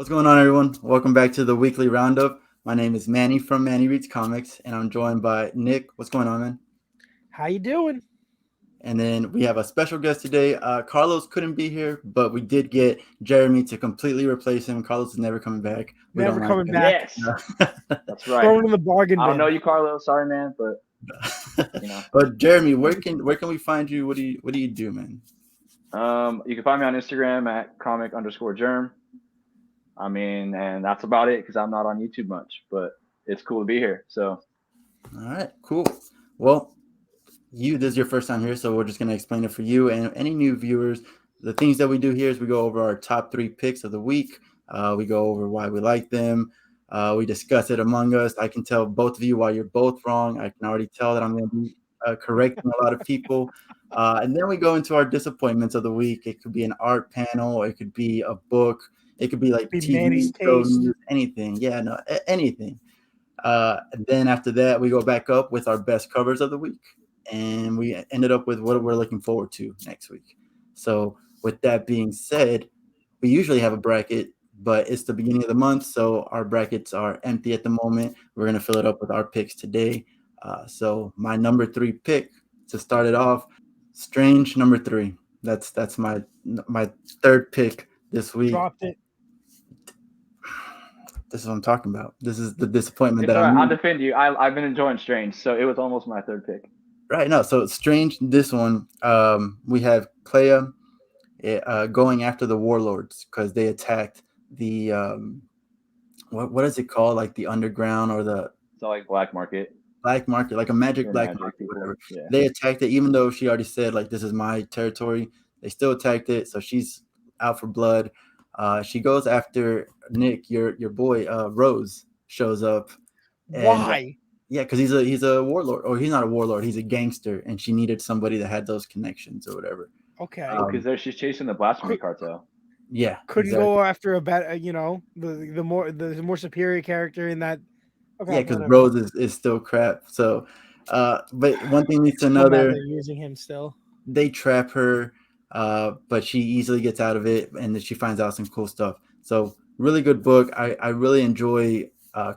What's going on, everyone? Welcome back to the weekly roundup. My name is Manny from Manny Reads Comics, and I'm joined by Nick. What's going on, man? How you doing? And then we have a special guest today. Carlos couldn't be here, but we did get Jeremy to completely replace him. Carlos is never coming back. We Never don't like coming him. back. Yes, that's right. Throw him in the bargain I don't bin. know you, Carlos. Sorry, man, but But Jeremy, where can we find you? What do you do, man? you can find me on Instagram at comic_germ. I mean, and that's about it because I'm not on YouTube much, but it's cool to be here. So, All right, cool. Well, this is your first time here, so we're just going to explain it for you and any new viewers. The things that we do here is we go over our top 3 picks of the week. We go over why we like them. We discuss it among us. I can tell both of you why you're both wrong. I can already tell that I'm going to be correcting a lot of people. And then we go into our disappointments of the week. It could be an art panel. It could be a book. It could be like Be TV Manny's show taste. news, anything. Yeah, no, anything. And then after that, we go back up with our best covers of the week. And we ended up with what we're looking forward to next week. So with that being said, we usually have a bracket, but it's the beginning of the month, so our brackets are empty at the moment. We're going to fill it up with our picks today. So my number 3 pick to start it off, Strange number 3. That's my third pick this week. Dropped it. This is what I'm talking about. This is the disappointment it's that all right. I'm I'll defend you. I've been enjoying Strange, so it was almost my third pick. right now. So Strange, this one, we have Clea going after the warlords because they attacked the what is it called, like the underground or the So like black market, like a magic or black magic market, people. whatever. Yeah. They attacked it, even though she already said like this is my territory. They still attacked it, so she's out for blood. She goes after Nick, your boy. Rose shows up, and Why? yeah, because he's a warlord, or he's not a warlord. He's a gangster, and she needed somebody that had those connections or whatever. Okay. Because she's chasing the blasphemy cartel. Yeah, Couldn't exactly. go after a better, the more superior character in that. Okay, Yeah, because whatever. Rose is still crap. So, but one thing leads to Still mad another. they're using him still. They trap her, but she easily gets out of it, and then she finds out some cool stuff. So, really good book. I really enjoy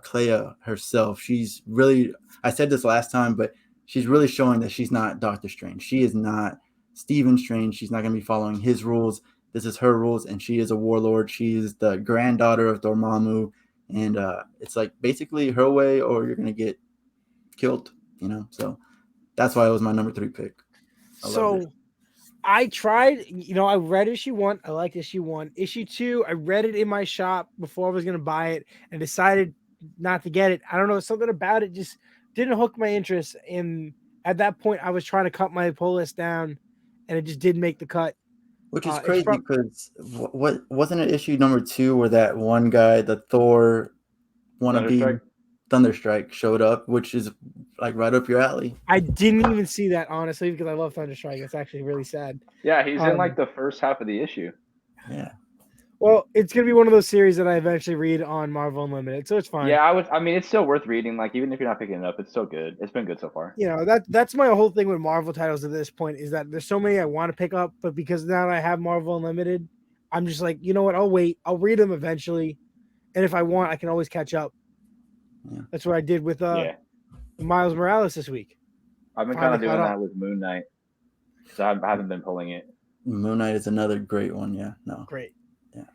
Clea herself. She's really. I said this last time, but she's really showing that she's not Doctor Strange. She is not Stephen Strange. She's not going to be following his rules. This is her rules, and she is a warlord. She is the granddaughter of Dormammu, and it's like basically her way, or you're gonna get killed. So that's why it was my number 3 pick. So I tried, I read issue 1. I liked issue 1. Issue 2, I read it in my shop before I was going to buy it and decided not to get it. I don't know, something about it just didn't hook my interest. And at that point, I was trying to cut my pull list down and it just didn't make the cut. Which is It's crazy from, because what wasn't it issue number 2 where that one guy, the Thor wannabe Thunderstrike, showed up, which is like right up your alley. I didn't even see that, honestly, because I love Thunderstrike. It's actually really sad. Yeah, he's in like the first half of the issue. Yeah. Well, it's going to be one of those series that I eventually read on Marvel Unlimited, so it's fine. Yeah, I mean, it's still worth reading. Like, even if you're not picking it up, it's still good. It's been good so far. That's my whole thing with Marvel titles at this point is that there's so many I want to pick up, but because now I have Marvel Unlimited, I'm just like, you know what? I'll wait. I'll read them eventually, and if I want, I can always catch up. Yeah. That's what I did with Miles Morales this week. I've been kind of doing that with Moon Knight because I haven't been pulling it. Moon Knight is another great one. Yeah, no, great. Yeah,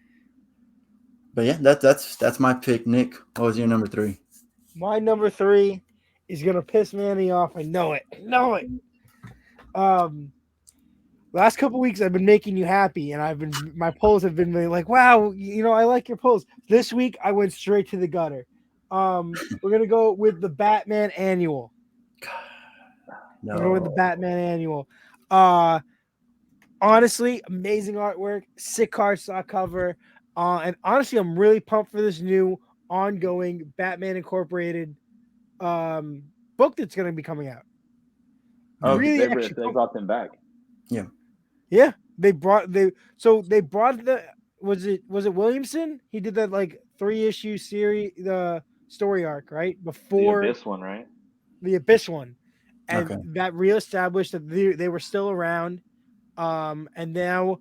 but yeah, that's my pick. Nick, what was your number 3? My number 3 is gonna piss Manny off. I know it. Last couple weeks I've been making you happy, and my polls have been really like, wow, I like your polls. This week I went straight to the gutter. We're gonna go with the Batman Annual. No. We're going with the Batman Annual. Honestly, amazing artwork, sick cardstock cover, and honestly, I'm really pumped for this new ongoing Batman Incorporated book that's going to be coming out. Oh, really? They brought them back. Yeah. They brought the was it Williamson? He did that like 3-issue series, the story arc, right? Before the Abyss one, right? The Abyss one, and that reestablished that they were still around. And now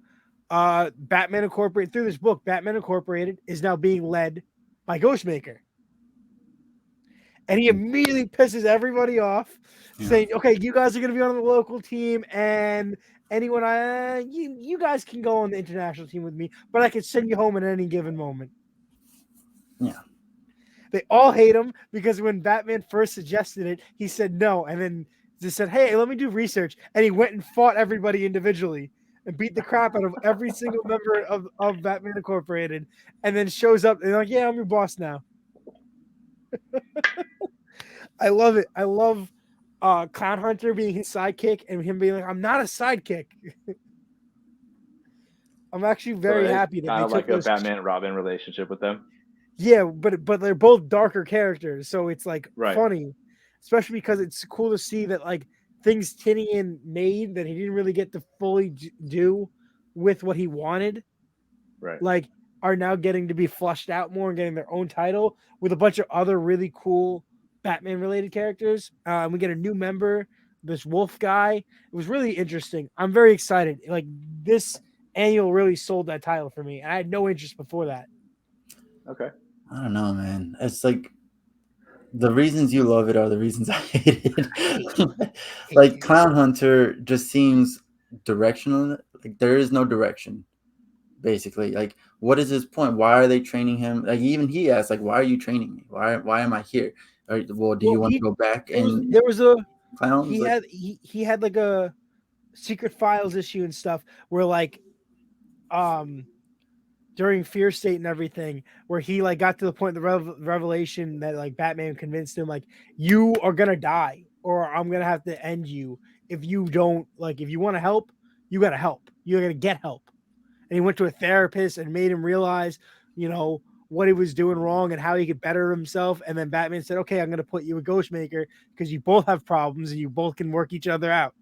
Batman Incorporated, through this book, Batman Incorporated is now being led by Ghostmaker. And he immediately pisses everybody off, saying, "Okay, you guys are going to be on the local team, and anyone you guys can go on the international team with me, but I can send you home at any given moment." Yeah. They all hate him because when Batman first suggested it, he said no, and then just said, "Hey, let me do research," and he went and fought everybody individually and beat the crap out of every single member of Batman Incorporated, and then shows up and they're like, "Yeah, I'm your boss now." I love it. I love Clown Hunter being his sidekick and him being like, "I'm not a sidekick." I'm actually very happy that kind they of took like a those. Batman and Robin relationship with them. Yeah, but they're both darker characters, so it's like Right. funny, especially because it's cool to see that like things Tinian made that he didn't really get to fully do with what he wanted, Right. like are now getting to be flushed out more and getting their own title with a bunch of other really cool Batman related characters. We get a new member, this Wolf guy. It was really interesting. I'm very excited. Like this annual really sold that title for me, and I had no interest before that. Okay. I don't know, man. It's like the reasons you love it are the reasons I hate it. Like Clown Hunter just seems directional. Like there is no direction. Basically, like what is his point? Why are they training him? Like even he asks, like, why are you training me? Why am I here? Or, well, do you want to go back and there was a clowns? he had like a secret files issue and stuff where like during Fear State and everything, where he like got to the point of the revelation that like Batman convinced him like you are gonna die or I'm gonna have to end you if you don't like if you want to help you gotta help, you're gonna get help. And he went to a therapist and made him realize, you know, what he was doing wrong and how he could better himself. And then Batman said, "Okay, I'm going to put you a Ghostmaker because you both have problems and you both can work each other out."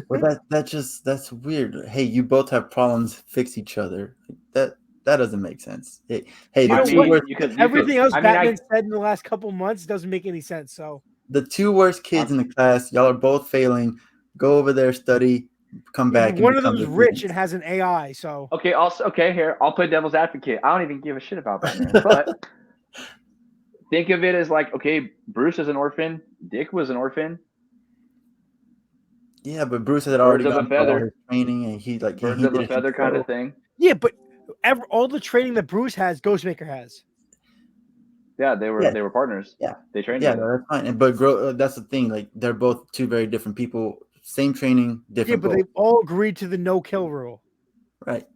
Well, that's weird. Hey, you both have problems. Fix each other. That doesn't make sense. Hey, You know what? you could Everything else I mean, Batman said in the last couple months doesn't make any sense. So the two worst kids in the class, y'all are both failing. Go over there, study, come back. one and of them become is the rich students. and has an AI. So okay, also here, I'll play devil's advocate. I don't even give a shit about Batman, but think of it as like, okay, Bruce is an orphan, Dick was an orphan. Yeah, but Bruce had already Birds of a gone through all feather. his training, and he like Birds he of did a it feather kind of himself. thing. yeah, but all the training that Bruce has, Ghostmaker has. Yeah, they were partners. Yeah, they trained yeah, together. that's fine. But that's the thing. Like they're both two very different people. Same training, Yeah, different but goals. they all agreed to the no kill rule. Right.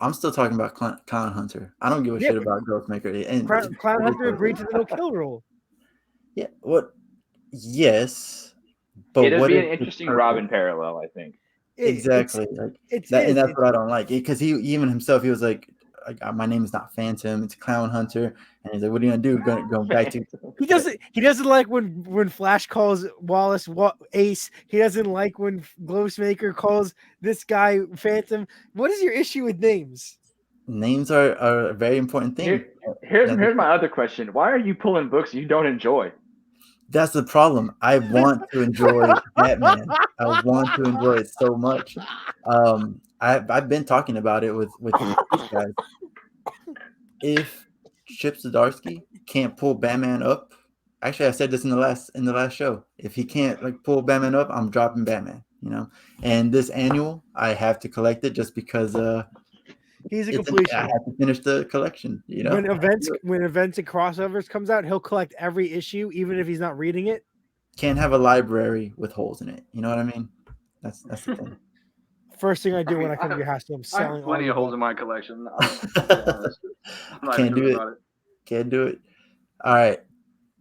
I'm still talking about Clown Hunter. I don't give a shit about Ghostmaker. And Clown Hunter agreed to the no kill rule. Yeah. What? Yes. But It'd what be is an the interesting purpose? Robin parallel, I think. Exactly. And that's what I don't like. Because he even himself, he was like, my name is not Phantom, it's Clown Hunter. And he's like, what are you gonna do? Going back to He doesn't like when Flash calls Wallace Ace. He doesn't like when Ghostmaker calls this guy Phantom. What is your issue with names? Names are a very important thing. Here's my other question. Why are you pulling books you don't enjoy? That's the problem. I want to enjoy Batman. I want to enjoy it so much. I've been talking about it with these guys. If Chip Zdarsky can't pull Batman up, actually I said this in the last show. If he can't like pull Batman up, I'm dropping Batman. You know. And this annual, I have to collect it just because he's a completionist. I have to finish the collection. You know. When events and crossovers comes out, he'll collect every issue, even if he's not reading it. Can't have a library with holes in it. You know what I mean? That's the thing. First thing I do when I come to your house, I'm selling. I have plenty of holes in my collection. Can't do it. Can't do it. All right,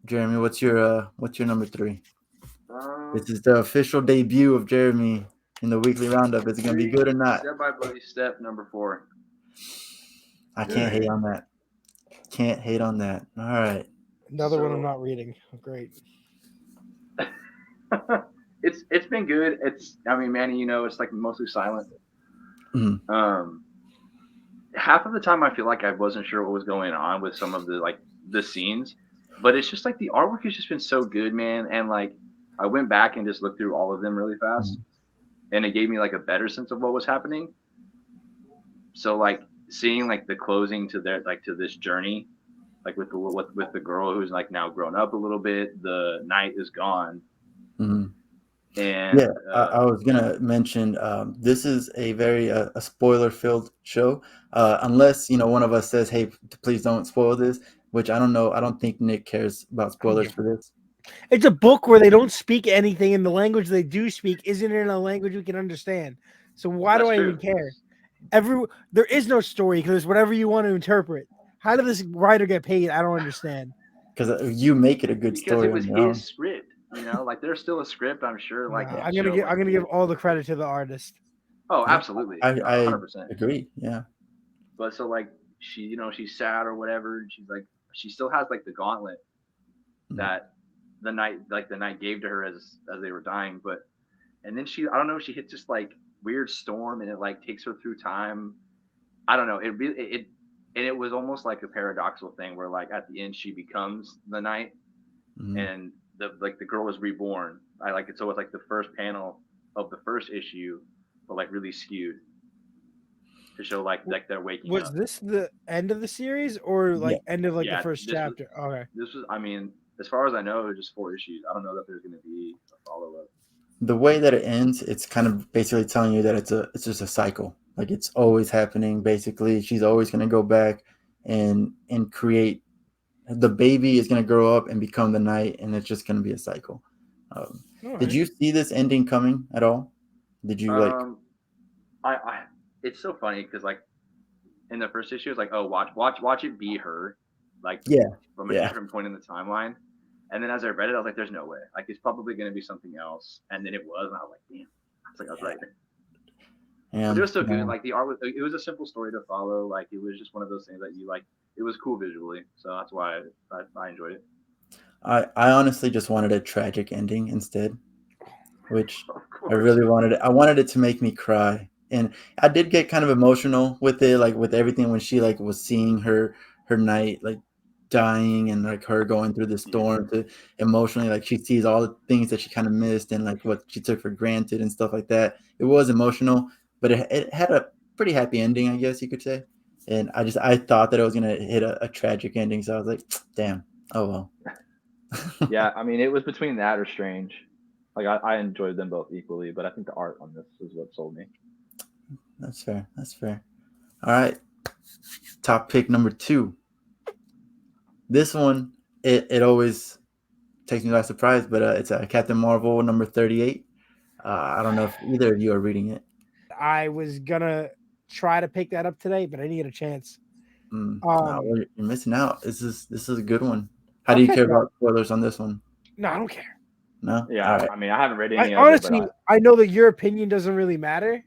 Jeremy, what's your number 3? This is the official debut of Jeremy in the weekly roundup. Is it gonna be good or not? StepbyBloodyStep number 4. I can't hate on that. Can't hate on that. All right. Another one I'm not reading. Great. It's been good. I mean, Manny, it's like mostly silent. Mm-hmm. Half of the time I feel like I wasn't sure what was going on with some of the scenes, but it's just like the artwork has just been so good, man. And like I went back and just looked through all of them really fast. and it gave me like a better sense of what was happening. So like seeing like the closing to their like to this journey, like with the girl who's like now grown up a little bit, the night is gone, Mhm. and Yeah, I was gonna mention this is a very a spoiler-filled show. Unless one of us says, "Hey, please don't spoil this," which I don't know. I don't think Nick cares about spoilers for this. It's a book where they don't speak anything, and the language they do speak isn't in a language we can understand. So why do I even care? There is no story because whatever you want to interpret. How did this writer get paid? I don't understand. Because you make it a good because story it on was your his own. script. Like there's still a script. I'm sure. Like I'm show, like, gonna give all the credit to the artist. oh, Yeah, absolutely, I 100%. agree. Yeah. But so like she's sad or whatever, and she's like she still has like the gauntlet that the night gave to her as they were dying. But and then I don't know, she hits this like weird storm, and it like takes her through time. I don't know. It really and it was almost like a paradoxical thing where like at the end she becomes the night, and the girl was reborn. I like it. So it's like the first panel of the first issue, but like really skewed to show like they're waking Was up. this the end of the series or Yeah. like end of like the Yeah, first chapter? Okay. this was. I mean, as far as I know, it was just 4 issues. I don't know that there's going to be a follow up. The way that it ends, it's kind of basically telling you that it's just a cycle. Like it's always happening. Basically, she's always going to go back and create. The baby is going to grow up and become the knight, and it's just going to be a cycle. Did you see this ending coming at all? Did you like? I it's so funny because like in the first issue, it's like, oh, watch it be her, like from a different point in the timeline. And then as I read it, I was like, there's no way. Like it's probably going to be something else. And then it was, and I was like, damn. I was right. But it was so good. Like the art was, it was a simple story to follow. Like it was just one of those things that you like. It was cool visually, so that's why I enjoyed it. I honestly just wanted a tragic ending instead, which I really wanted. I wanted it to make me cry, and I did get kind of emotional with it, like with everything when she like was seeing her knight like dying and like her going through the storm to emotionally like she sees all the things that she kind of missed and like what she took for granted and stuff like that. It was emotional, but it had a pretty happy ending, I guess you could say. And I thought that it was gonna hit a tragic ending, so I was like, damn, oh well. Yeah, I mean, it was between that or Strange. Like I enjoyed them both equally, but I think the art on this is what sold me. That's fair. That's fair. All right. Top pick number 2. This one, it always takes me by surprise, but it's Captain Marvel number 38. I don't know if either of you are reading it. I was gonna try to pick that up today, but I didn't get a chance. No, you're missing out. This is a good one. How I'll do you catch care up. about spoilers on this one? No, I don't care. No. Yeah, All right. I mean, I haven't read any of Honestly, it, I know that your opinion doesn't really matter.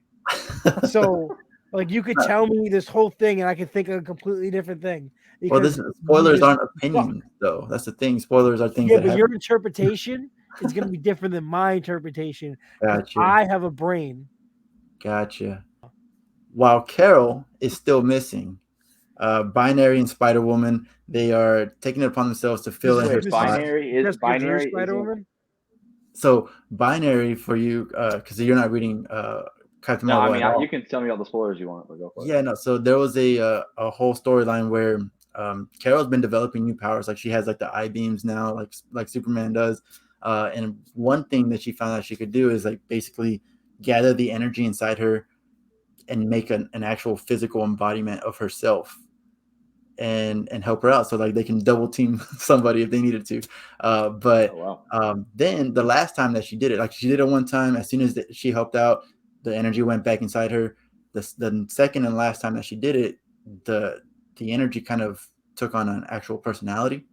So, like, you could tell me this whole thing, and I could think of a completely different thing. Well, spoilers aren't opinions, though. That's the thing. Spoilers are things that but happen. your interpretation is going to be different than my interpretation. Gotcha. I have a brain. Gotcha. While Carol is still missing, Binary and Spider Woman, they are taking it upon themselves to fill in her spot. Binary Spider-Woman? So Binary for you, because you're not reading Captain Marvel. No, I mean, you can tell me all the spoilers you want, but go for it. Yeah, no. So there was a whole storyline where Carol's been developing new powers. Like she has like the eye beams now, like Superman does. And one thing that she found out she could do is like basically gather the energy inside her and make an actual physical embodiment of herself and help her out. So like they can double team somebody if they needed to. Then the last time that she did it, like she did it one time, as soon as she helped out, the energy went back inside her. The second and last time that she did it, the energy kind of took on an actual personality.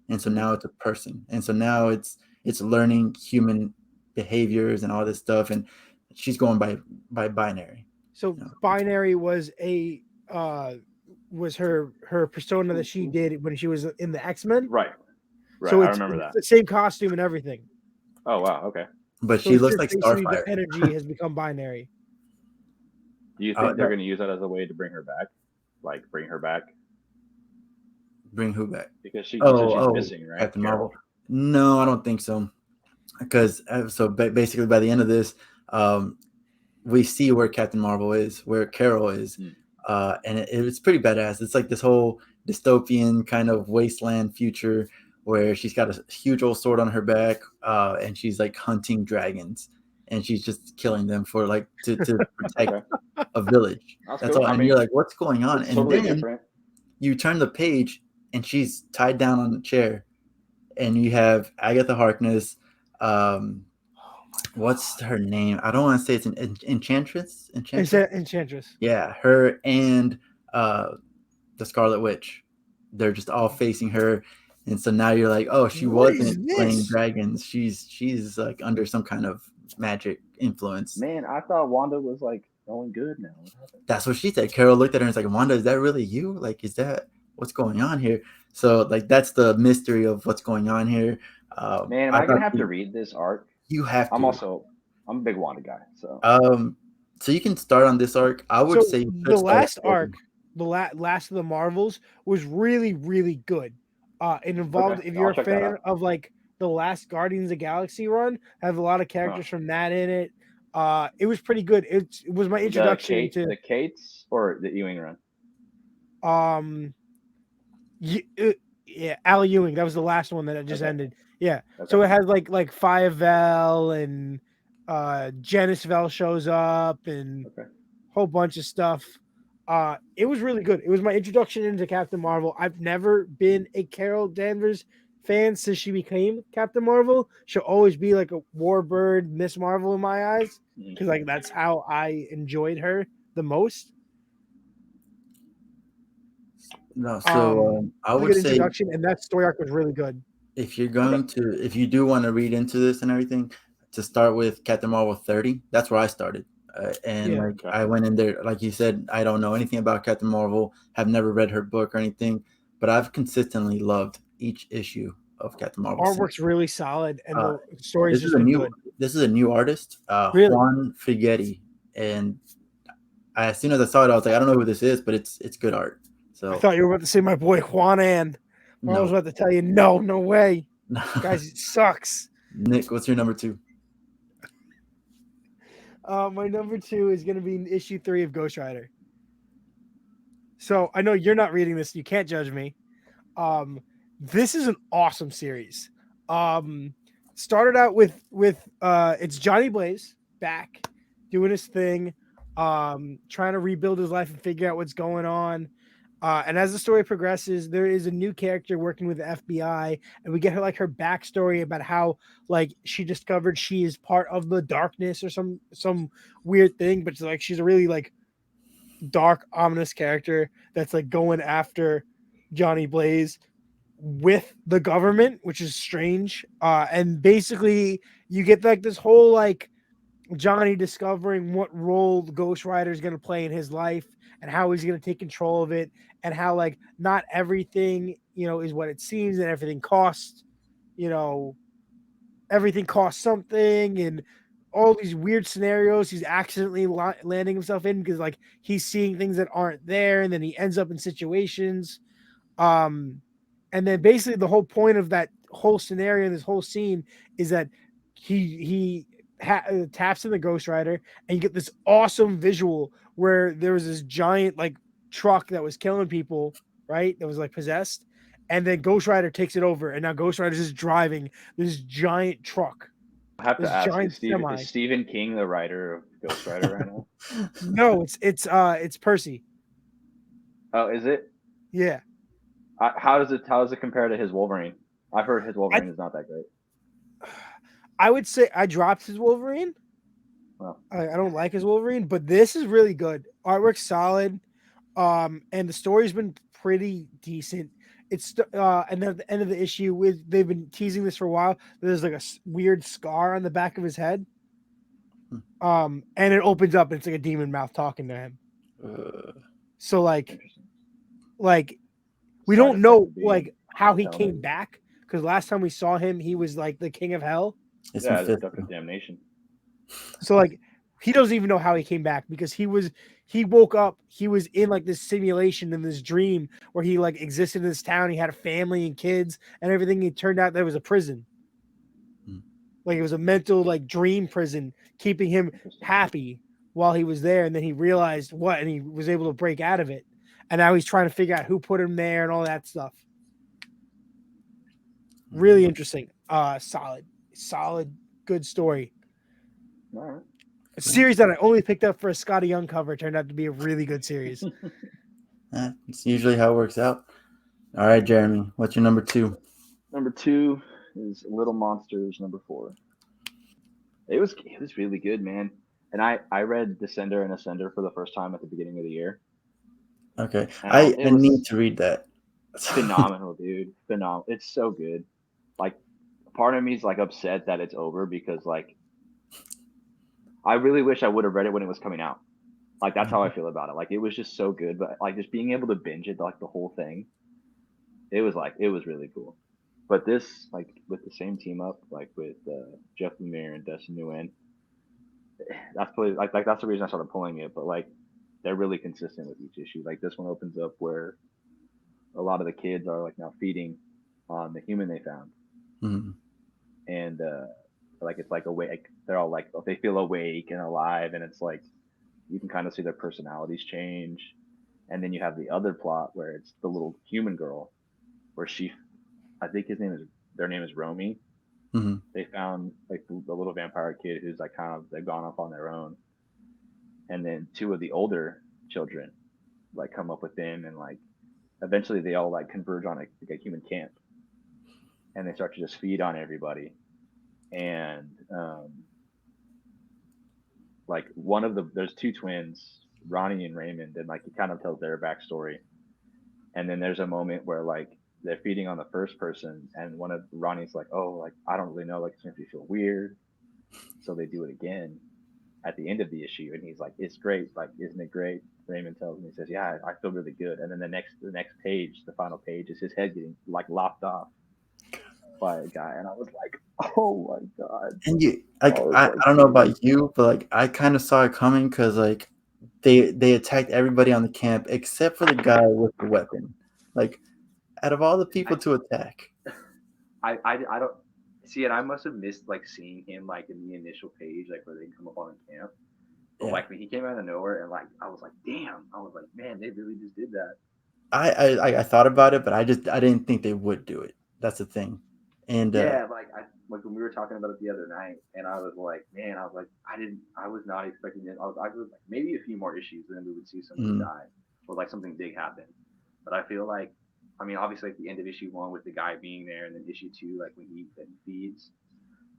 And so now it's a person. And so now it's learning human behaviors and all this stuff. And she's going by Binary. So Binary was was her persona that she did when she was in the X-Men. Right. So I remember that. The same costume and everything. Oh wow, okay. But she looks like Starfire. The energy has become Binary. Do you think they're going to use that as a way to bring her back? Like bring her back? Bring who back? Because she's missing, right? Captain Marvel. No, I don't think so. Because basically by the end of this, we see where Captain Marvel is, where Carol is, and it's pretty badass. It's like this whole dystopian kind of wasteland future where she's got a huge old sword on her back, and she's like hunting dragons, and she's just killing them for like to protect a village. That's cool. all. And you're like, what's going on? And totally then different. you turn the page, and she's tied down on the chair, and you have Agatha Harkness. What's her name? I don't want to say it's an Enchantress. Enchantress. Yeah, her and the Scarlet Witch. They're just all facing her, and so now you're like, oh, she wasn't playing dragons. She's like under some kind of magic influence. Man, I thought Wanda was like going good now. That's what she said. Carol looked at her and was like, Wanda, is that really you? Like, is that what's going on here? So like that's the mystery of what's going on here. Man, am I gonna have to read this arc? You have to. I'm a big Wanda guy, so so you can start on this arc. I would say the last arc, the last of the Marvels, was really, really good. It involved, if you're a fan of like the last Guardians of the Galaxy run, have a lot of characters from that in it. It was pretty good. It was my introduction to the Cates or the Ewing run. Yeah, Al Ewing. That was the last one that just ended. Yeah. So it has like Firevel and Genisvel shows up and a whole bunch of stuff. It was really good. It was my introduction into Captain Marvel. I've never been a Carol Danvers fan since she became Captain Marvel. She'll always be like a Warbird, Miss Marvel in my eyes, because like that's how I enjoyed her the most. No, so I would say introduction, and that story arc was really good. If you're going to, if you do want to read into this and everything, to start with Captain Marvel 30. That's where I started, I went in there, like you said, I don't know anything about Captain Marvel, have never read her book or anything, but I've consistently loved each issue of Captain Marvel. Artwork's really solid, and the story's just good. This is a new artist, really? Juan Figuetti, and as soon as I saw it, I was like, I don't know who this is, but it's good art. So I thought you were about to say my boy Juan and. No. I was about to tell you, no way. Guys, it sucks. Nick, what's your number 2? My number 2 is going to be in issue 3 of GhostRider. So I know you're not reading this. You can't judge me. This is an awesome series. Started out with it's Johnny Blaze back doing his thing, trying to rebuild his life and figure out what's going on. And as the story progresses, there is a new character working with the FBI, and we get her her backstory about how she discovered she is part of the darkness or some weird thing, but she's a really dark, ominous character that's going after Johnny Blaze with the government, which is strange. And basically, you get this whole Johnny discovering what role the Ghost Rider is going to play in his life and how he's going to take control of it, and how not everything is what it seems, and everything costs everything costs something, and all these weird scenarios he's accidentally landing himself in because he's seeing things that aren't there, and then he ends up in situations. And then basically the whole point of that whole scenario, this whole scene, is that he taps in the Ghost Rider, and you get this awesome visual where there was this giant truck that was killing people, right? That was possessed, and then Ghost Rider takes it over, and now Ghost Rider is just driving this giant truck. I have to ask, is Stephen King the writer of Ghost Rider right now? No, it's Percy. Oh, is it? Yeah. How does it compare to his Wolverine? I've heard his Wolverine is not that great. I would say I dropped his Wolverine. Well, I don't like his Wolverine, but this is really good. Artwork's solid, and the story's been pretty decent. It's and then at the end of the issue, they've been teasing this for a while. There's a weird scar on the back of his head, and it opens up, and it's a demon mouth talking to him. So we don't know how he came back, because last time we saw him, he was the king of hell. Yeah, the Duck of Damnation. So he doesn't even know how he came back, because he woke up, he was in this simulation, in this dream where he existed in this town. He had a family and kids and everything. It turned out there was a prison. It was a mental dream prison keeping him happy while he was there, and then he realized what, and he was able to break out of it, and now he's trying to figure out who put him there and all that stuff. Really interesting. Solid, good story. All right. A series that I only picked up for a Scotty Young cover turned out to be a really good series. It's usually how it works out. All right, Jeremy, what's your number 2? Number 2 is LittleMonsters. Number 4. It was really good, man. And I read Descender and Ascender for the first time at the beginning of the year. Okay, And I need to read that. Phenomenal, dude. Phenomenal. It's so good. Like, part of me is like upset that it's over because like I really wish I would have read it when it was coming out. Like that's how I feel about it. Like it was just so good, but like just being able to binge it like the whole thing, it was really cool. But this like with the same team up, like with Jeff Lemire and Dustin Nguyen, that's probably like that's the reason I started pulling it. But like they're really consistent with each issue. Like this one opens up where a lot of the kids are like now feeding on the human they found, and like it's like awake. They're all like they feel awake and alive, and it's like you can kind of see their personalities change. And then you have the other plot where it's the little human girl, where I think their name is Romy. They found like the little vampire kid who's like they've gone off on their own, and then 2 of the older children like come up with them, and like eventually they all like converge on a human camp, and they start to just feed on everybody, and like there's 2 twins, Ronnie and Raymond, and like it kind of tells their backstory, and then there's a moment where like they're feeding on the first person, and one of Ronnie's like, oh, like I don't really know, like it's making me feel weird, so they do it again at the end of the issue, and he's like, it's great, like isn't it great? Raymond tells him, he says, yeah, I feel really good, and then the next page, the final page, is his head getting like lopped off by a guy, and I was like, oh my god. And you like I don't know about you, but like I kind of saw it coming because like they attacked everybody on the camp except for the guy with the weapon. Like out of all the people to attack, I don't see it. I must have missed like seeing him like in the initial page, like where they come up on the camp. But like when he came out of nowhere, and like I was like, damn, I was like, man, they really just did that. I thought about it, but I didn't think they would do it. That's the thing. And yeah, like like when we were talking about it the other night, and I was like, man, I was not expecting it. I was like maybe a few more issues, and then we would see somebody die or like something big happen. But I feel like, I mean, obviously at the end of issue 1 with the guy being there, and then issue 2, like when he feeds,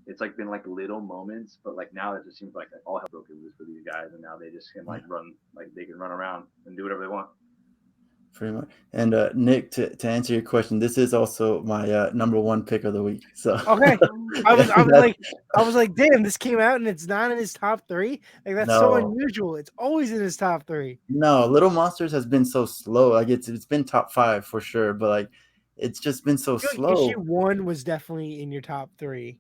it's like been like little moments, but like now it just seems like all hell broken loose for these guys, and now they just can like run, like they can run around and do whatever they want. Pretty much. And Nick, to answer your question, this is also my number 1 pick of the week. So okay, I was like, damn, this came out and it's not in his top 3. Like that's so unusual. It's always in his top 3. No, LittleMonsters has been so slow. Like it's been top 5 for sure, but like it's just been so slow. Issue 1 was definitely in your top 3.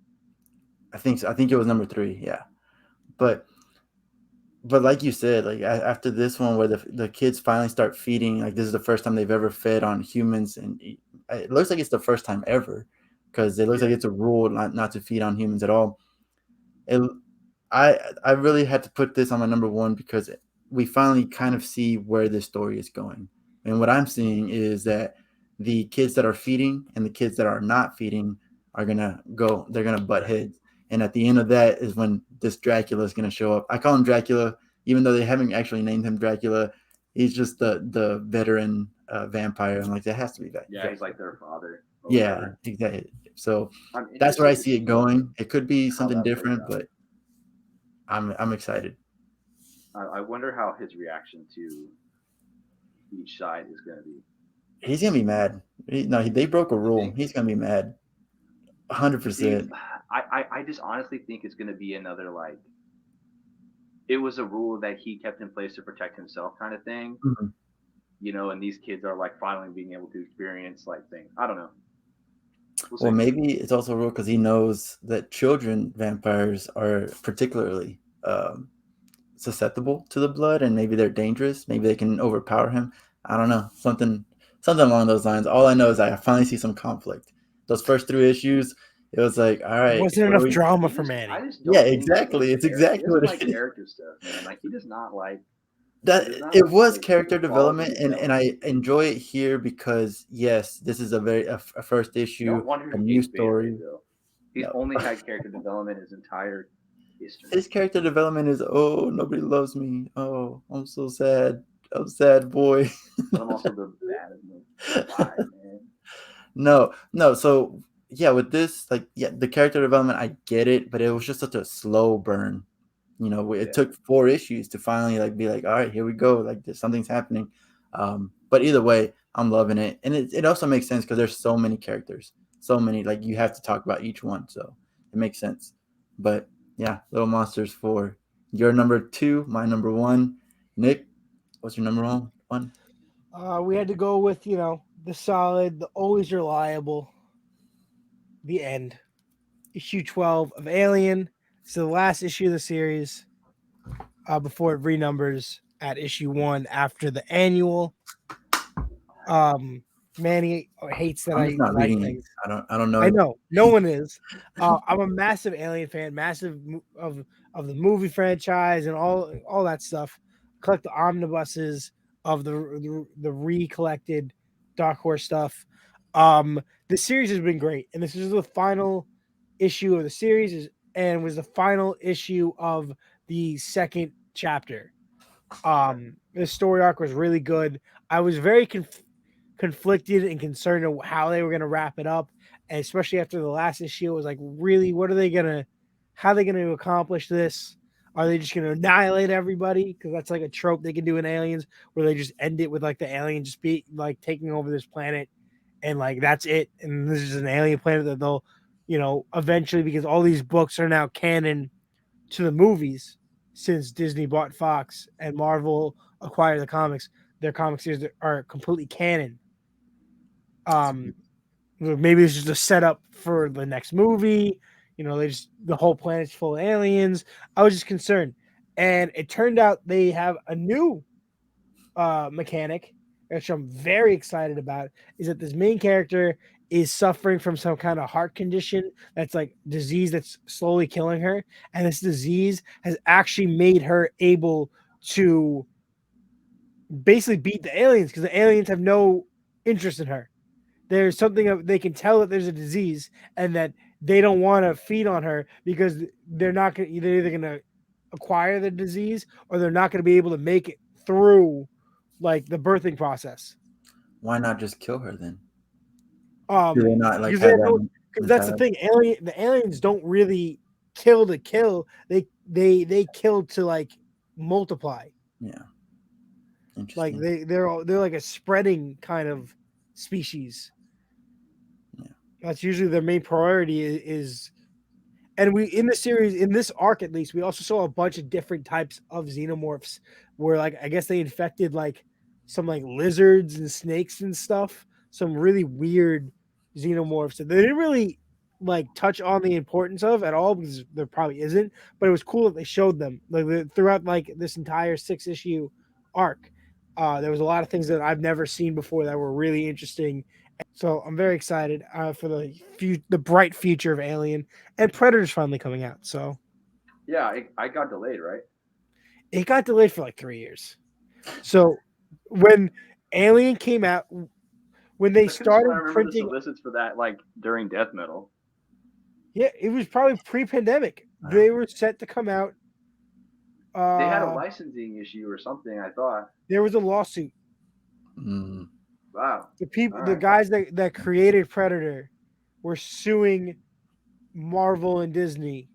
I think so. I think it was number 3. Yeah, but like you said, like after this one where the kids finally start feeding, like this is the first time they've ever fed on humans, and it looks like it's the first time ever because it looks like it's a rule not to feed on humans at all. I really had to put this on my number 1 because we finally kind of see where this story is going, and what I'm seeing is that the kids that are feeding and the kids that are not feeding are gonna butt heads. And at the end of that is when this Dracula is going to show up. I call him Dracula, even though they haven't actually named him Dracula. He's just the veteran vampire. I'm like, that has to be that. Yeah, he's like their father. Yeah, exactly. So that's where I see it going. It could be something different, but I'm excited. I wonder how his reaction to each side is going to be. He's going to be mad. They broke a rule. He's going to be mad. 100%. I just honestly think it's going to be another like it was a rule that he kept in place to protect himself kind of thing, you know, and these kids are like finally being able to experience like things. I don't know. Well, maybe it's also a rule because he knows that children vampires are particularly susceptible to the blood, and maybe they're dangerous. Maybe they can overpower him. I don't know, something along those lines. All I know is I finally see some conflict. Those first 3 issues, It was like, all There right, wasn't what are enough we? drama He for just, I Manny. just Yeah, don't think he exactly. likes It's character. He exactly doesn't what like it is. character stuff, man. Like he does not like. It was Like character quality development, and development. I enjoy it here because yes, this is a first You know, issue, wonder a who new hates Beta Ray story. though. He's No, only had character development his entire history. his character development is nobody loves me. Oh, I'm so sad. I'm sad boy. But I'm also the bad of them. Why, man? No. So yeah, with this, like, yeah, the character development, I get it, but it was just such a slow burn. It Yeah. took 4 issues to finally like be like, all right, here we go. Like, something's happening. But either way, I'm loving it, and it also makes sense because there's so many characters, so many. Like, you have to talk about each one, so it makes sense. But yeah, Little Monsters 4. Your number 2, my number 1. Nick, what's your number 1? We had to go with, the solid, the always reliable, the end. Issue 12 of Alien. It's the last issue of the series before it renumbers at issue 1 after the annual. Manny hates that I'm just I not like reading it. things. I don't know. I know no one is. I'm a massive Alien fan, massive of the movie franchise and all that stuff. Collect the omnibuses of the recollected Dark Horse stuff. The series has been great, and this is the final issue of the series, and was the final issue of the second chapter. The story arc was really good. I was very conflicted and concerned of how they were going to wrap it up, and especially after the last issue, it was like, really, how are they gonna accomplish this? Are they just gonna annihilate everybody? Because that's like a trope they can do in Aliens, where they just end it with like the alien just be like taking over this planet, and like that's it, and this is an alien planet that they'll, eventually, because all these books are now canon to the movies since Disney bought Fox and Marvel acquired the comics. Their comic series are completely canon. Maybe it's just a setup for the next movie. The whole planet's full of aliens. I was just concerned, and it turned out they have a new mechanic, which I'm very excited about. Is that this main character is suffering from some kind of heart condition that's like disease that's slowly killing her, and this disease has actually made her able to basically beat the aliens because the aliens have no interest in her. There's something they can tell that there's a disease and that they don't want to feed on her because they're either going to acquire the disease or they're not going to be able to make it through like the birthing process. Why not just kill her then? Do they not like Because have that that's the thing. The aliens don't really kill to kill. They kill to like multiply. Yeah. Like Interesting. they're like a spreading kind of species. Yeah. That's usually their main priority is. And we in the series, in this arc at least, we also saw a bunch of different types of xenomorphs where like I guess they infected like some like lizards and snakes and stuff. Some really weird xenomorphs that they didn't really like touch on the importance of at all because there probably isn't. But it was cool that they showed them like throughout like this entire 6-issue arc. There was a lot of things that I've never seen before that were really interesting. So I'm very excited for the bright future of Alien, and Predator's finally coming out. So Yeah, I got delayed, right? it got delayed for like 3 years. So when Alien came out, when they I could have sworn I started remember the printing, solicits for that like during death metal. yeah, it was probably pre-pandemic. They were set to come out. They had a licensing issue or something, I thought. There was a lawsuit. Wow. The guys that created Predator were suing Marvel and Disney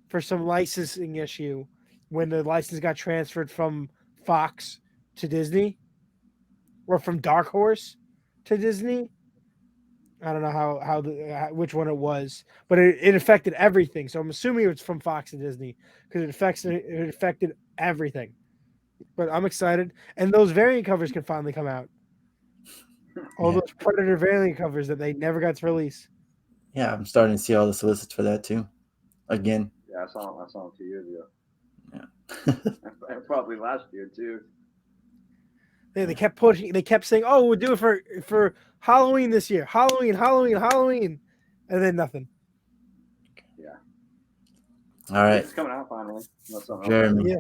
for some licensing issue when the license got transferred from Fox to Disney or from Dark Horse to Disney. I don't know which one it was, but it affected everything. So I'm assuming it was from Fox to Disney because it affected everything. But I'm excited, and those variant covers can finally come out. All those Predator variant covers that they never got to release. Yeah, I'm starting to see all the solicits for that too. Again. Yeah, I saw them 2 years ago. Yeah. Probably last year too. They kept pushing. They kept saying, "Oh, we'll do it for Halloween this year. Halloween, and then nothing." Yeah. All right, It's coming out finally. Unless something else Jeremy. happens. Yeah.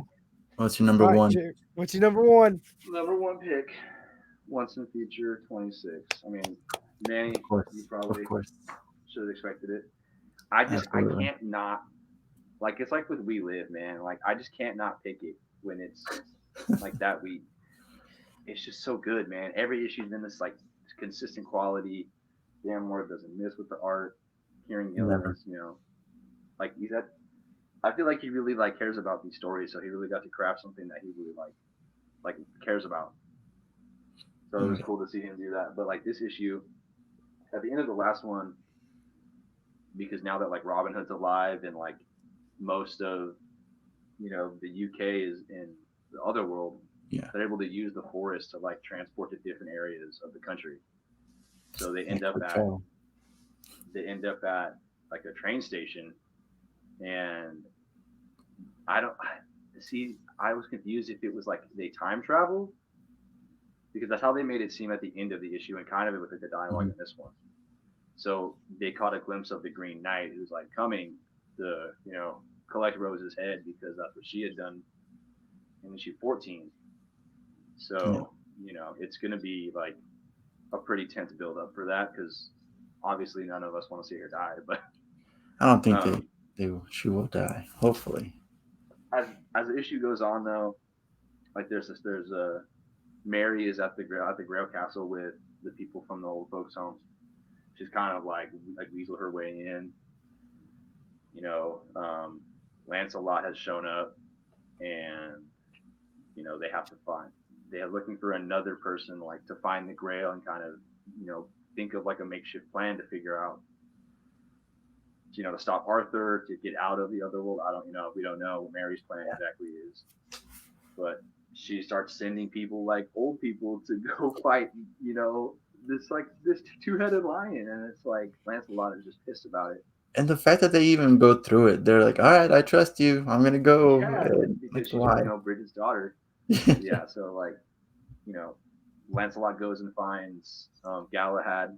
What's your number All right, one? what's your number one? Number one pick, OnceandFuture 26. I mean, Manny, Of course, you of probably course, should have expected it. I absolutely. can't not, like, it's like with We Live, man. Like, I just can't not pick it when it's like that week. It's just so good, man. Every issue's been this like consistent quality. Dan Moore doesn't miss with the art. Kieran Never. Gillis, like he's at. I feel like he really like cares about these stories, so he really got to craft something that he really like cares about. So it was cool to see him do that. But like this issue, at the end of the last one, because now that like Robin Hood's alive and like most of the UK is in the other world, Yeah. they're able to use the forest to like transport to different areas of the country. So they end up at like a train station, and I don't see. I was confused if it was like they time traveled, because that's how they made it seem at the end of the issue, and kind of with like the dialogue in this one. So they caught a glimpse of the Green Knight who's like coming to collect Rose's head, because that's what she had done in issue 14. So it's gonna be like a pretty tense build up for that, because obviously none of us want to see her die. But I don't think she will die. Hopefully. As the issue goes on, though, like there's a Mary is at the Grail Castle with the people from the old folks' homes. She's kind of like weasel her way in. Lancelot has shown up, and they are looking for another person like to find the Grail, and kind of think of like a makeshift plan to figure out to stop Arthur, to get out of the other world. We don't know what Mary's plan exactly is, but she starts sending people, like old people, to go fight this two-headed lion, and it's like Lancelot is just pissed about it. And the fact that they even go through it, they're like, all right, I trust you. I'm going to go. Yeah, because she's Bridget's daughter. Yeah, so like, Lancelot goes and finds Galahad,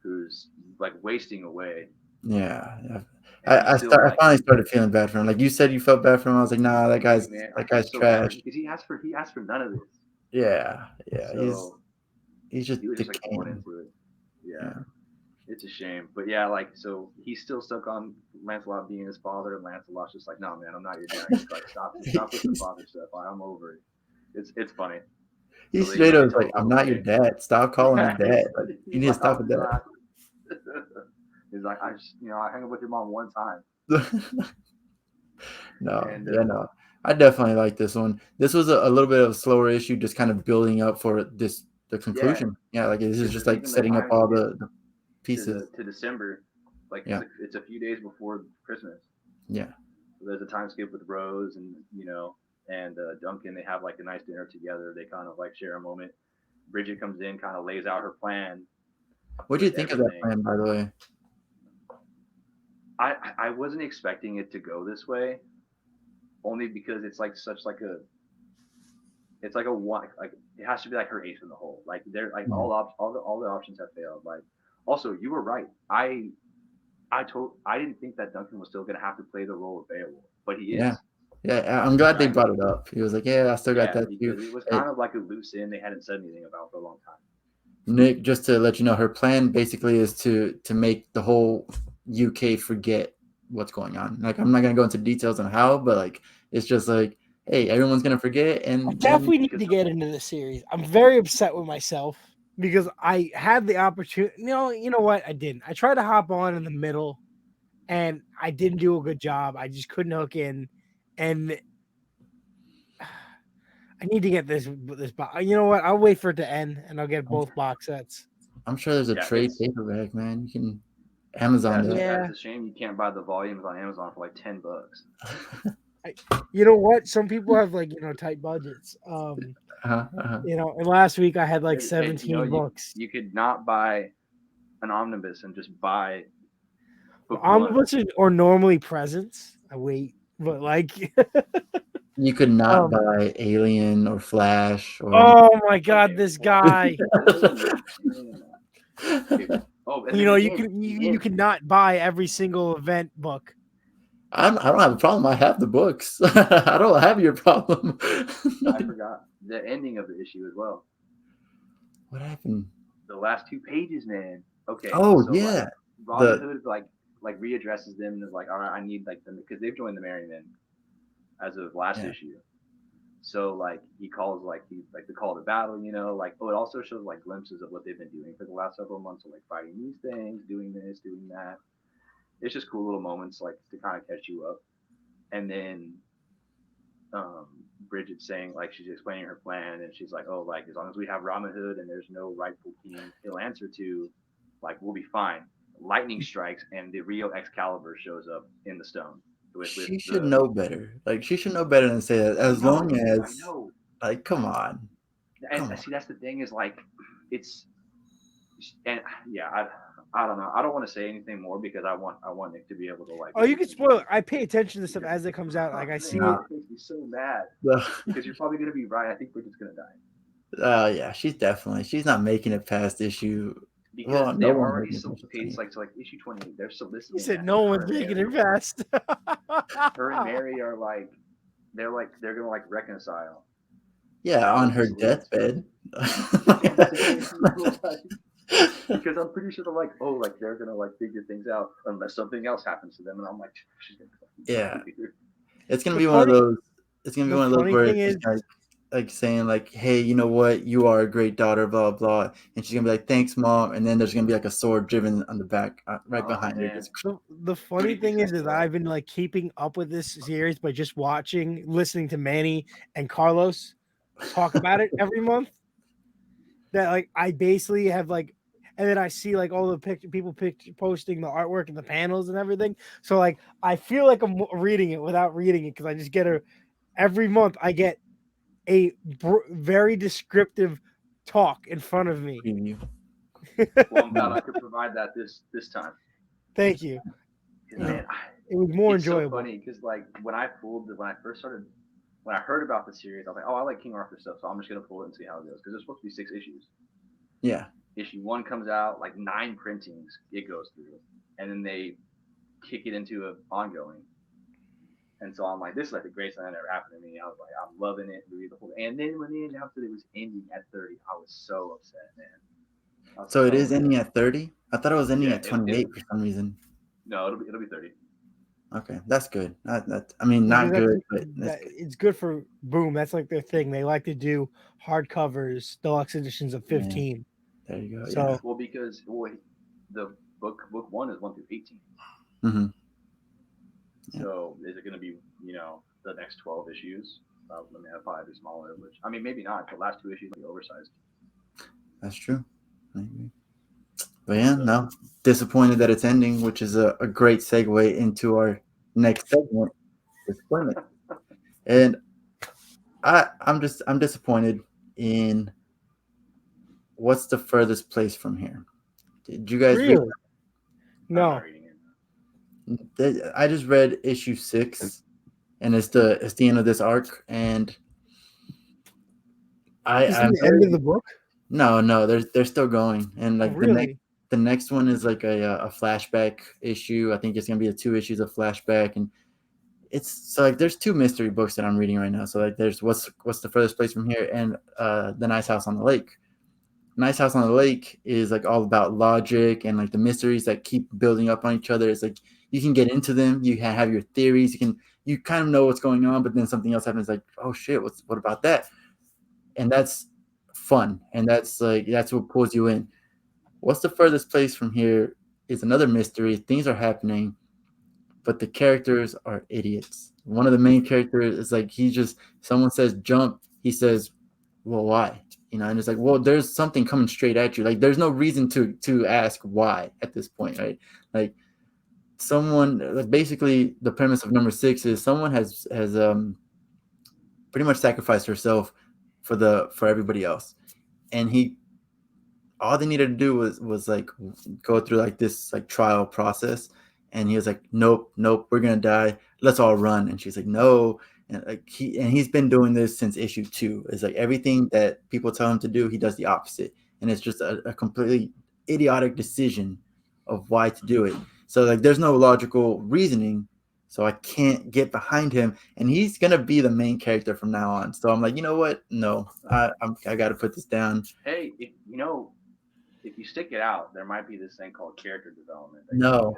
who's like wasting away. Yeah. I finally started feeling bad for him. Like you said, you felt bad for him. I was like, nah, that guy's so trash. Because he asked for none of this. Yeah. So he's just he was just like decaying. born into it. Yeah. It's a shame. But yeah, like, so he's still stuck on Lancelot being his father, and Lancelot's just like, no, man, I'm not your dad. He's like, stop with the father stuff. I'm over it. It's funny. He's straight up like, I'm not your dad. Stop calling me dad. Like, you need to stop with that. He's like, I hung up with your mom one time. No. I definitely like this one. This was a little bit of a slower issue, just kind of building up for the conclusion. Yeah, like this is just like setting up all the pieces to December. Like it's a few days before Christmas. Yeah. So there's a time skip with Rose and Duncan. They have like a nice dinner together. They kind of like share a moment. Bridget comes in, kind of lays out her plan. What do you think of that plan, by the way? I wasn't expecting it to go this way, only because it's like it's like a one, like it has to be like her ace in the hole. Like they're like all the options have failed. Like also, you were right. I didn't think that Duncan was still gonna have to play the role of Beowulf, but he is. Yeah, I'm glad they brought it up. He was like, I still got that too. It was kind of like a loose end they hadn't said anything about for a long time. Nick, just to let you know, her plan basically is to make the whole UK forget what's going on. Like, I'm not gonna go into details on how, but like, it's just like, hey, everyone's gonna forget. And I definitely need to get into this series. I'm very upset with myself because I had the opportunity. You know what? I didn't. I tried to hop on in the middle, and I didn't do a good job. I just couldn't hook in, and I need to get this box. You know what? I'll wait for it to end, and I'll get both box sets. I'm sure there's a trade paperback, man. You can Amazon that. Yeah, it's a shame you can't buy the volumes on Amazon for like $10. You know what? Some people have like tight budgets. And last week I had like 17 books. You could not buy an omnibus and just buy omnibuses or normally presents. I wait, but like you could not buy Alien or Flash or oh my god, this guy. Oh, and You then know, the you end. can The you end. cannot buy every single event book. I don't have a problem. I have the books. I don't have your problem. I forgot the ending of the issue as well. What happened? The last 2 pages, man. Okay, Oh so like yeah, Robin the Hood like readdresses them and is like, all right, I need like them because they've joined the Merry Men as of last yeah. issue. So like he calls like the call to battle, you know, like it also shows like glimpses of what they've been doing for the last several months, so, like fighting these things, doing this, doing that. It's just cool little moments like to kind of catch you up. And then um, Bridget saying like she's explaining her plan and she's like, oh, like as long as we have Robin Hood and there's no rightful king he'll answer to, like we'll be fine. Lightning strikes and the real Excalibur shows up in the stone with she should the. know better. Like she should know better than say that. I As long know, I as know, like, come on, and come on. see that's the thing is like it's and yeah I don't know I don't want to say anything more because I want Nick to be able to like. Oh, you can spoil it. I pay attention to stuff as it comes out. Like I see Nah. it. It makes me so mad The- because you're probably gonna be right. I think Bridget's gonna die yeah, she's not making it past issue. because Well, no they're one's already making it past it's 28. like issue 28. They're You soliciting said that no her one's and making Mary, it fast. her and Mary are like they're gonna like reconcile. Yeah, Now on that her this leads deathbed. because I'm pretty sure they're like, oh, like they're gonna like figure things out unless something else happens to them, and I'm like, she's gonna Yeah. fucking die. It's gonna the be one of funny, those. It's gonna be the one of those funny where thing she's is, like saying like, "Hey, you know what? You are a great daughter." Blah blah. And she's gonna be like, "Thanks, mom." And then there's gonna be like a sword driven on the back, right Oh behind her. man, Just the who do funny you think's thing gonna is kill her? I've been like keeping up with this series by just watching, listening to Manny and Carlos talk about it every month. That like I basically have like, and then I see like all the people posting the artwork and the panels and everything. So like I feel like I'm reading it without reading it because I just get every month I get a very descriptive talk in front of me. preview. Well, I'm glad I could provide that this time. Thank you. Because No. man, It was more it's so enjoyable. funny because like when I first started when I heard about the series, I was like, oh, I like King Arthur stuff, so I'm just gonna pull it and see how it goes because there's supposed to be 6 issues. Yeah. Issue 1 comes out, like 9 printings it goes through, and then they kick it into an ongoing. And so I'm like, this is like the greatest thing that ever happened to me. I was like, I'm loving it. And then when they announced that it was ending at 30, I was so upset, man. I was So like, it oh is ending man. at 30. I thought it was ending Yeah, at 28 for some reason. no, it'll be 30. Okay, that's good. I mean, not good, but that's good. It's good for Boom. That's like their thing. They like to do hardcovers, deluxe editions of 15. There you go. So Well, because the book 1 is 1 through 18. Yeah. Mm-hmm. Yeah. So is it going to be the next 12 issues? I mean, it'll probably be smaller, which I mean maybe not. The last 2 issues will be oversized. That's true. Maybe. But yeah, no, disappointed that it's ending, which is a great segue into our next segment, disappointment. And I'm disappointed in what's the furthest place from here. Did you guys read? really, I'm no. not reading it. I just read issue 6, and it's the end of this arc, and Is I'm it the end of the book? no, they're still going, and Oh, like really? the next one is like a flashback issue. I think it's gonna be 2 issues of flashback, and it's so like there's 2 mystery books that I'm reading right now. So like there's what's the furthest place from here, and the Nice House on the Lake. Nice House on the Lake is like all about logic and like the mysteries that keep building up on each other. It's like you can get into them, you have your theories, you kind of know what's going on, but then something else happens. Like, oh shit, what about that? And that's fun, and that's what pulls you in. What's the furthest place from here is another mystery. Things are happening, but the characters are idiots. One of the main characters is like someone says jump, he says, well, why? And it's like, well, there's something coming straight at you. Like there's no reason to ask why at this point, right? Like basically the premise of number 6 is someone has pretty much sacrificed herself for everybody else. And all they needed to do was like go through like this like trial process, and he was like, nope, we're gonna die, let's all run. And she's like, no. And like he's been doing this since issue 2. It's like everything that people tell him to do, he does the opposite, and it's just a completely idiotic decision of why to do it. So like there's no logical reasoning, so I can't get behind him, and he's gonna be the main character from now on. So I'm like, you know what? No, I got to put this down. Hey, if you stick it out, there might be this thing called character development. No,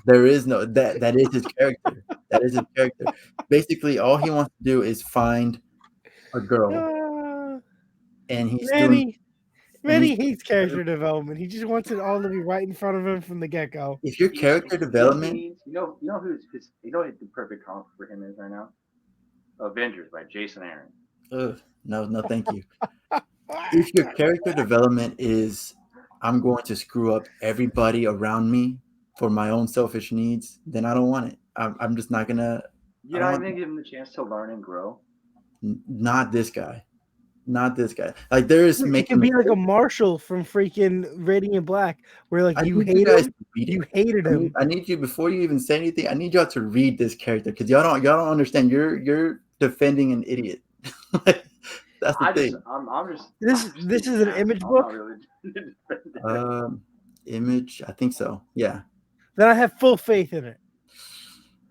there is no that. That is his character. That is his character. Basically, all he wants to do is find a girl, and he's doing. Manny hates character development. He just wants it all to be right in front of him from the get-go. If your character development, you know who's what the perfect comic for him is right now? Avengers by Jason Aaron. No, thank you. If your character development is, I'm going to screw up everybody around me for my own selfish needs, then I don't want it. I'm just not gonna. You're not gonna give him the chance to learn and grow. Not this guy. Not this guy. Like there is making. It can be like a Marshall from freaking Radiant Black, where like you hate him. You hated him. I need you before you even say anything. I need y'all to read this character because y'all don't understand. You're defending an idiot. That's the thing. This is an image book. Really Image. I think so. Yeah. Then I have full faith in it.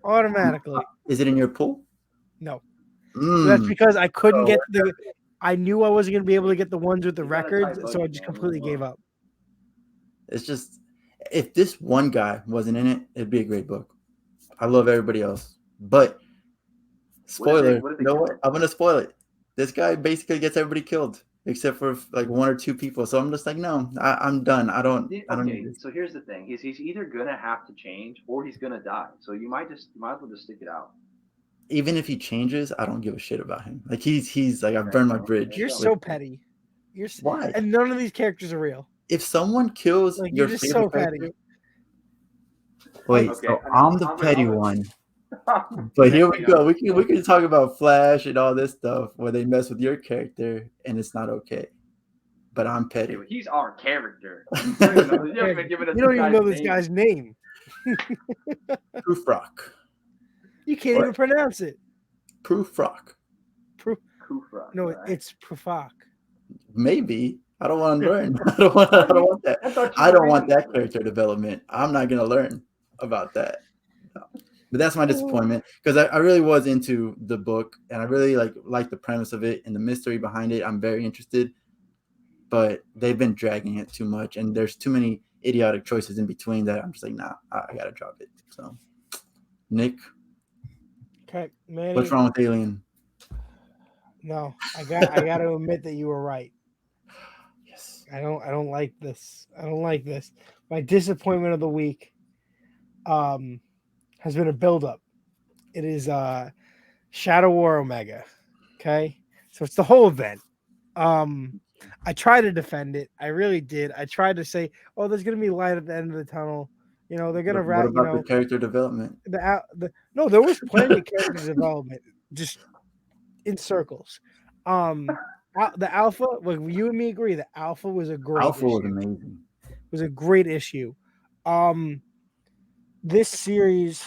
Automatically. Is it in your pool? No. That's because I couldn't get the. I knew I wasn't going to be able to get the ones with the records, so I just completely gave up. It's just, if this one guy wasn't in it, it'd be a great book. I love everybody else. But, spoiler, you know what? I'm going to spoil it. This guy basically gets everybody killed, except for like one or two people. So I'm just like, no, I'm done. I don't need this. So here's the thing. He's either going to have to change or he's going to die. So you might as well just stick it out. Even if he changes, I don't give a shit about him. Like he's like, I've burned my bridge. You're so petty. Why? And none of these characters are real. If someone kills your favorite so petty. Wait, okay, so I'm the petty one. But here we go. We can talk about Flash and all this stuff where they mess with your character and it's not okay. But I'm petty. Okay, he's our character. You don't even know this guy's name. Proof Rock. You can't even pronounce it. Proof Rock. Proof Rock. No, it's Prufak. Maybe. I don't want to learn. I don't want that. I don't want that character development. I'm not going to learn about that. No. But that's my disappointment because I really was into the book and I really like the premise of it and the mystery behind it. I'm very interested, but they've been dragging it too much and there's too many idiotic choices in between that I'm just like, nah, I got to drop it. So, Nick. Okay, Manny. What's wrong with Alien? No, I got to admit that you were right. Yes. I don't like this. I don't like this. My disappointment of the week has been a buildup. It is ShadowWar Omega. Okay, so it's the whole event. I tried to defend it. I really did. I tried to say, "Oh, there's gonna be light at the end of the tunnel." You know, they're gonna wrap. What about the character development? No, there was plenty of character development, just in circles. The alpha, like you and me agree, the alpha was a great. Alpha was amazing. It was a great issue. This series,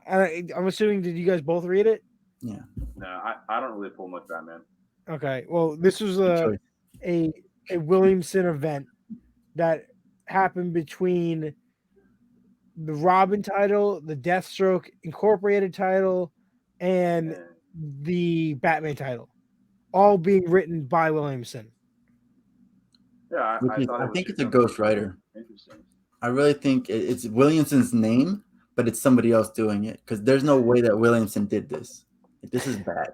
I'm assuming, did you guys both read it? Yeah. No, I don't really pull much Batman. Okay, well, this was a Williamson event that happened between the Robin title, the Deathstroke Incorporated title, and the Batman title, all being written by Williamson. Yeah, I think it's a GhostRider. Interesting. I really think it's Williamson's name, but it's somebody else doing it because there's no way that Williamson did this. This is bad.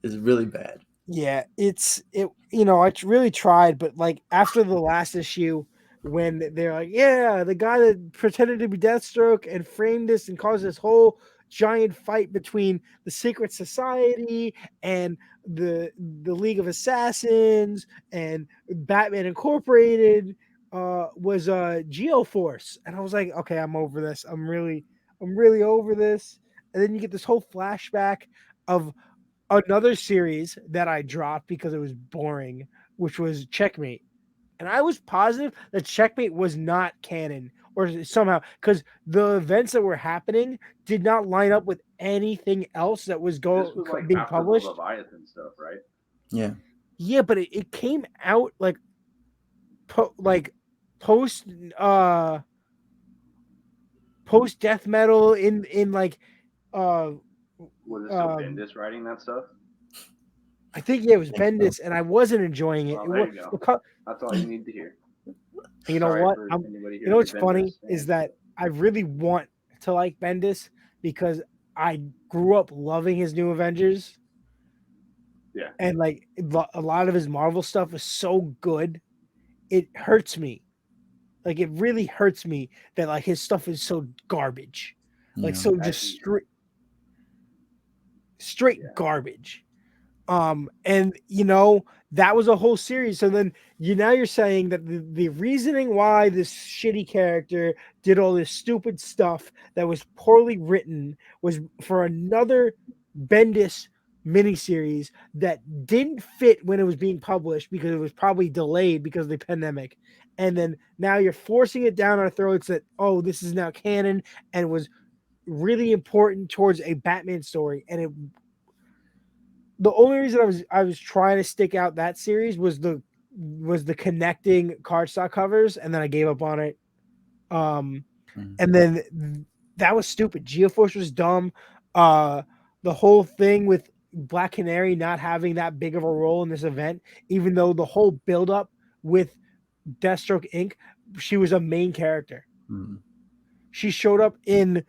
It's really bad. Yeah, I really tried, but like after the last issue, when they're like, yeah, the guy that pretended to be Deathstroke and framed this and caused this whole giant fight between the Secret Society and the League of Assassins and Batman Incorporated was Geoforce, and I was like, okay, I'm over this. I'm really over this. And then you get this whole flashback of another series that I dropped because it was boring, which was Checkmate. And I was positive that Checkmate was not canon or somehow because the events that were happening did not line up with anything else that was being published. Leviathan stuff, right? Yeah. Yeah, but it came out like post post death metal in like uh Was it still Bendis writing that stuff? I think it was I think so. Bendis, and I wasn't enjoying it. Well, It there was, you go. That's all you need to hear. you know Sorry what? for anybody here. You know what's Bendis funny fans. is that I really want to like Bendis because I grew up loving his New Avengers. Yeah. And like a lot of his Marvel stuff is so good, it hurts me. Like it really hurts me that like his stuff is so garbage, like Yeah. so just straight Yeah. garbage. And that was a whole series. So then you're saying that the reasoning why this shitty character did all this stupid stuff that was poorly written was for another Bendis miniseries that didn't fit when it was being published because it was probably delayed because of the pandemic. And then now you're forcing it down our throats that, oh, this is now canon and was really important towards a Batman story. And the only reason I was trying to stick out that series was the connecting cardstock covers, and then I gave up on it. And then that was stupid. Geoforce was dumb. The whole thing with Black Canary not having that big of a role in this event, even though the whole buildup with Deathstroke Inc., she was a main character. Mm. She showed up in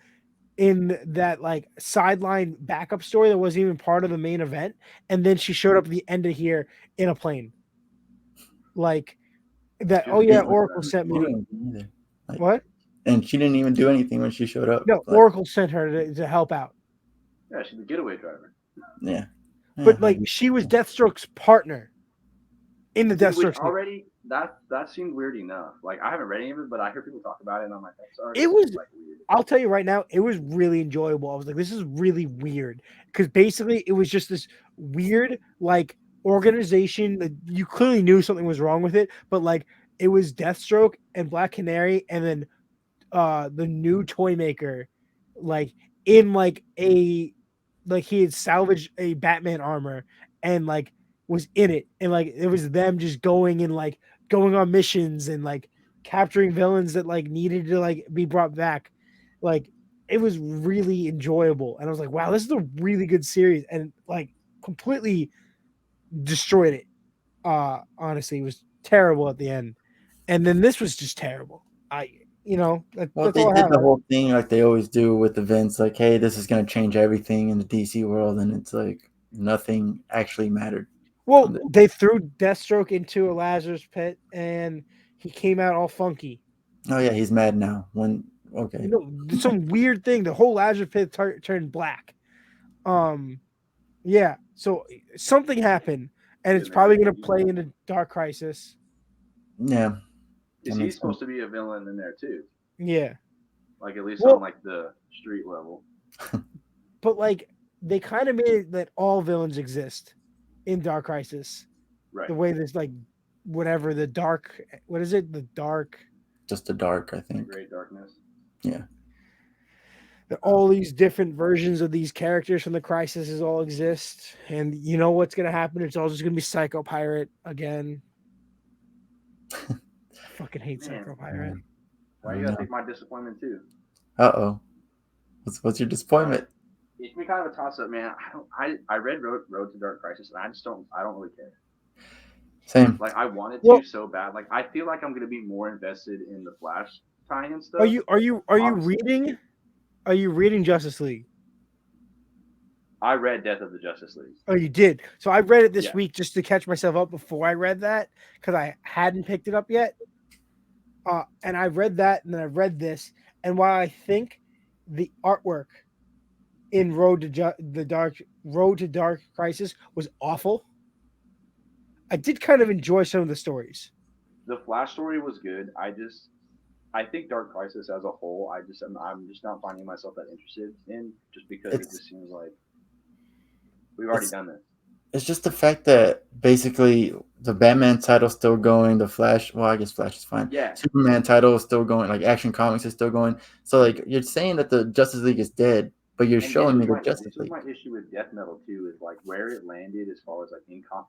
that like sideline backup story that wasn't even part of the main event, and then she showed up at the end of here in a plane. Like that. Oh yeah, Oracle sent me. Like, What? And she didn't even do anything when she showed up. No, Like, Oracle sent her to help out. Yeah, she's the getaway driver. yeah. But like she was Deathstroke's partner in the See, which Deathstroke. already that seemed weird enough. Like I haven't read any of it, but I heard people talk about it, and I'm like, that's already It was. like weird. I'll tell you right now, it was really enjoyable. I was like, this is really weird because basically it was just this weird like organization that you clearly knew something was wrong with it, but like it was Deathstroke and Black Canary, and then the new toy maker, like in like he had salvaged a Batman armor and like was in it, and like it was them just going and like going on missions and like capturing villains that like needed to like be brought back. Like it was really enjoyable, and I was like, wow, this is a really good series, and like completely destroyed it. Honestly, it was terrible at the end, and then this was just terrible. Well, That's they all I did have. the whole thing like they always do with events, like, hey, this is going to change everything in the DC world, and it's like nothing actually mattered. Well, they threw Deathstroke into a Lazarus pit, and he came out all funky. Oh yeah, he's mad now. Okay, Some weird thing. The whole Lazarus pit turned black. Yeah. So something happened, and it's probably going to play into DarkCrisis. yeah. Is he supposed to be a villain in there too? Yeah. Like at least on like the street level. But like they kind of made it that all villains exist in DarkCrisis. Right. The way there's like whatever the dark. What is it? The dark. Just the dark, I think. Great darkness. Yeah. That all these different versions of these characters from the Crisis all exist, and you know what's gonna happen? It's all just gonna be Psycho Pirate again. I fucking hate Psycho Pirate. Why you gotta take my disappointment too? Uh-oh. What's your disappointment? It's been kind of a toss up, man. I read Road to DarkCrisis, and I don't really care. Same. Like I wanted to so bad. Like I feel like I'm gonna be more invested in the Flash tie-in stuff. Are you reading? Are you reading Justice League? I read Death of the Justice League. Oh, you did. So I read it this week just to catch myself up before I read that because I hadn't picked it up yet. And I read that, and then I read this. And while I think the artwork in Road to DarkCrisis was awful, I did kind of enjoy some of the stories. The Flash story was good. I think DarkCrisis as a whole, I'm just not finding myself that interested in, just because it just seems like we've already done this. It's just the fact that basically the Batman title's still going, the Flash, well, I guess Flash is fine. Yeah. Superman title is still going, like Action Comics is still going. So like you're saying that the Justice League is dead, but you're showing me the Justice League. This is my issue with Death Metal too, is like where it landed as far as like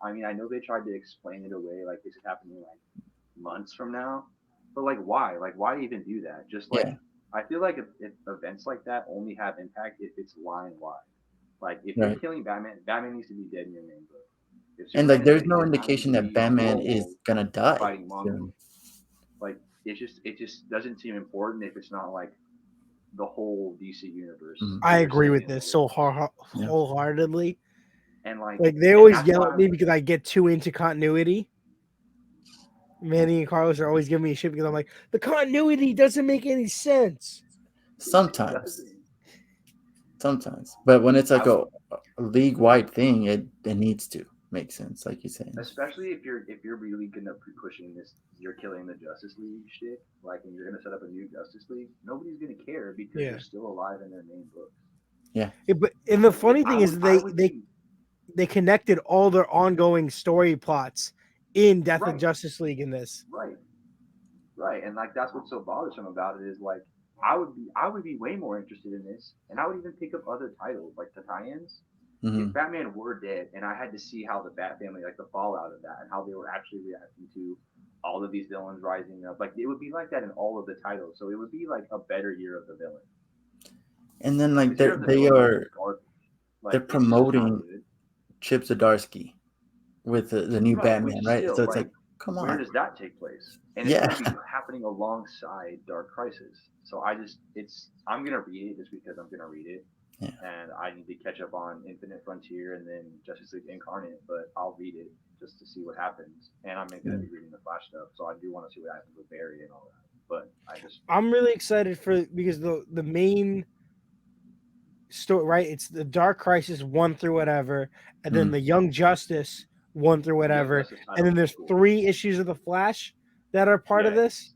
I mean, I know they tried to explain it away, like this is happening like months from now. But like, why? Like, why even do that? Just like, Yeah, I feel like if events like that only have impact if it's line wide. Like, if you're right. killing Batman, Batman needs to be dead in your main book. If And Superman like, is there's dead, no he needs indication to that be on Batman World is War gonna die fighting Mongo. soon. Like, it just doesn't seem important if it's not like the whole DC universe Mhm. I that they're agree saying with it this is. so Yeah. wholeheartedly. And like, Like they and always that's yell why at me because I get too into continuity. Manny and Carlos are always giving me a shit because I'm like, the continuity doesn't make any sense. it Sometimes, doesn't. but when it's like I, a league wide thing, it needs to make sense, like you're saying. especially if you're really gonna be pushing this, you're killing the Justice League shit. Like, and you're gonna set up a new Justice League, nobody's gonna care because Yeah. they're still alive in their main books. Yeah, But and the If funny I thing is would, I they would they be they connected all their ongoing story plots in Death of right, Justice League in this. right, right, and like that's what's so bothersome about it is like I would be way more interested in this, and I would even pick up other titles like the tie-ins. hmm If Batman were dead, and I had to see how the Bat family, like the fallout of that, and how they were actually reacting to all of these villains rising up, like it would be like that in all of the titles. So it would be like a better year of the villain. and then like This year of the they villain was are just garbage. they're Like it's just not promoting good. Chip Zdarsky with the new Right, which Batman, is right? still So it's like, like, come where on. does that take place? And it's going Yeah. to be happening alongside DarkCrisis. So I'm gonna read it just because I'm gonna read it, Yeah. and I need to catch up on Infinite Frontier and then Justice League Incarnate. But I'll read it just to see what happens, and I'm gonna be reading the Flash stuff, so I do want to see what happens with Barry and all that. But I just I'm really excited for because the main story, right? It's the Dark Crisis 1 through whatever, and then Mhm. the Young Justice 1 through Young whatever, Justice and title then looks there's cool. 3 issues of the Flash that are part of Yeah, this.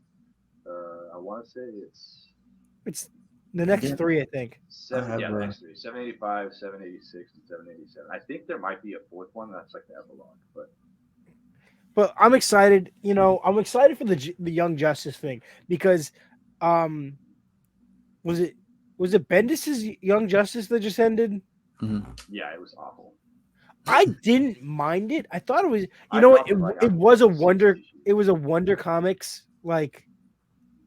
I want to say it's It's the next Yeah. 3, I think. I seven. have Yeah, the next three: 785, 786, and 787. I think there might be a fourth one that's like the epilogue, But I'm excited. You know, I'm excited for the Young Justice thing because, um, was it Bendis's Young Justice that just ended? Mhm. yeah, it was awful. I didn't mind it. I thought it was. You I know what? dropped it right It after was a like 6 Wonder. issues. It was a Wonder Comics like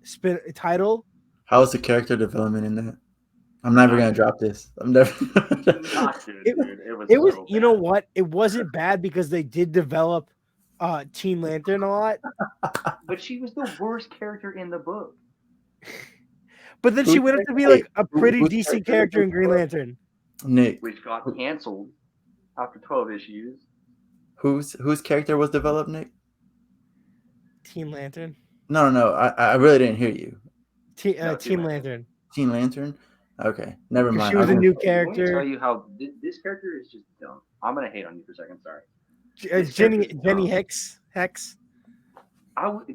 spin title. How's the character development in that? I'm never Not gonna good. drop this. I'm never. Not good, It dude. It was it was. so You know bad. what? It wasn't bad because they did develop Teen Lantern a lot. But she was the worst character in the book, But then she Who's went up to be wait, like a pretty whose decent character character was in Green Lantern. Nick? which got canceled after 12 issues. Whose character was developed, Nick? Teen Lantern. No. I really didn't hear you. No, Teen Teen Lantern. Lantern. Teen Lantern. Okay, never Because mind. she I was was a gonna new say, Let me tell character. you how this character is just dumb. I'm gonna hate on you for a second. Sorry. This Jenny character's dumb. Hex.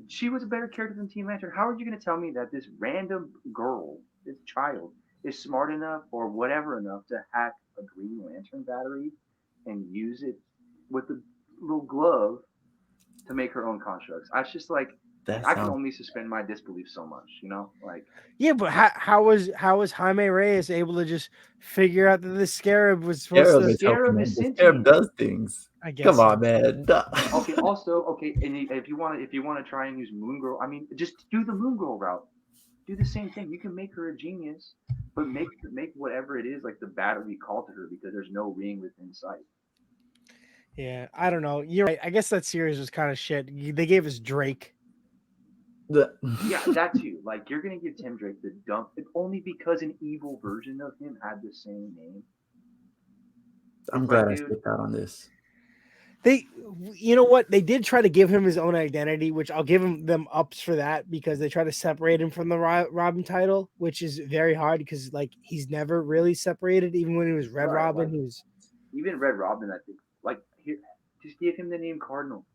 She was a better character than Teen Lantern. How are you going to tell me that this random girl, this child, is smart enough or whatever enough to hack a Green Lantern battery and use it with a little glove to make her own constructs? I was just like, that I can sounds only suspend my disbelief so much, you know? Like, Yeah, but how was Jaime Reyes able to just figure out that the Scarab was supposed Scarab to? is helping Scarab him. is The Scarab sentient. does things. I guess. Come So. on, man. Duh. Okay, also, okay, and if you want to try and use Moon Girl, I mean, just do the Moon Girl route. Do the same thing. You can make her a genius, but make whatever it is like the battery call to her because there's no ring within sight. Yeah, I don't know. You're right. I guess that series was kind of shit. They gave us Drake. Yeah, that too. Like you're gonna give Tim Drake the dump only because an evil version of him had the same name. I'm It's glad like, I dude, stick out on this. You know what? They did try to give him his own identity, which I'll give them ups for that because they try to separate him from the Robin title, which is very hard because like he's never really separated. Even when he was Red right? Robin, Like he was. even Red Robin, I think, like here, just give him the name Cardinal.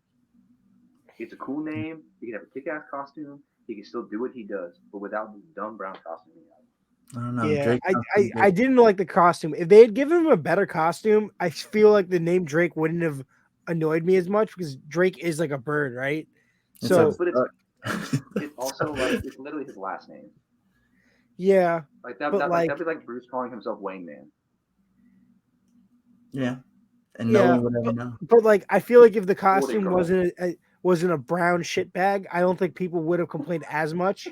It's a cool name. He can have a kick-ass costume. He can still do what he does, but without this dumb brown costume he has. I don't know. Yeah, Drake sounds pretty I good. didn't like the costume. If they had given him a better costume, I feel like the name Drake wouldn't have annoyed me as much because Drake is like a bird, right? It's So But a it's also like it's literally his last name. yeah, Like that, but that'd be like Bruce calling himself Wayne Man. yeah, and no yeah, one would ever know. but like I feel like if the Or they costume girl. wasn't wasn't a brown shitbag, I don't think people would have complained as much.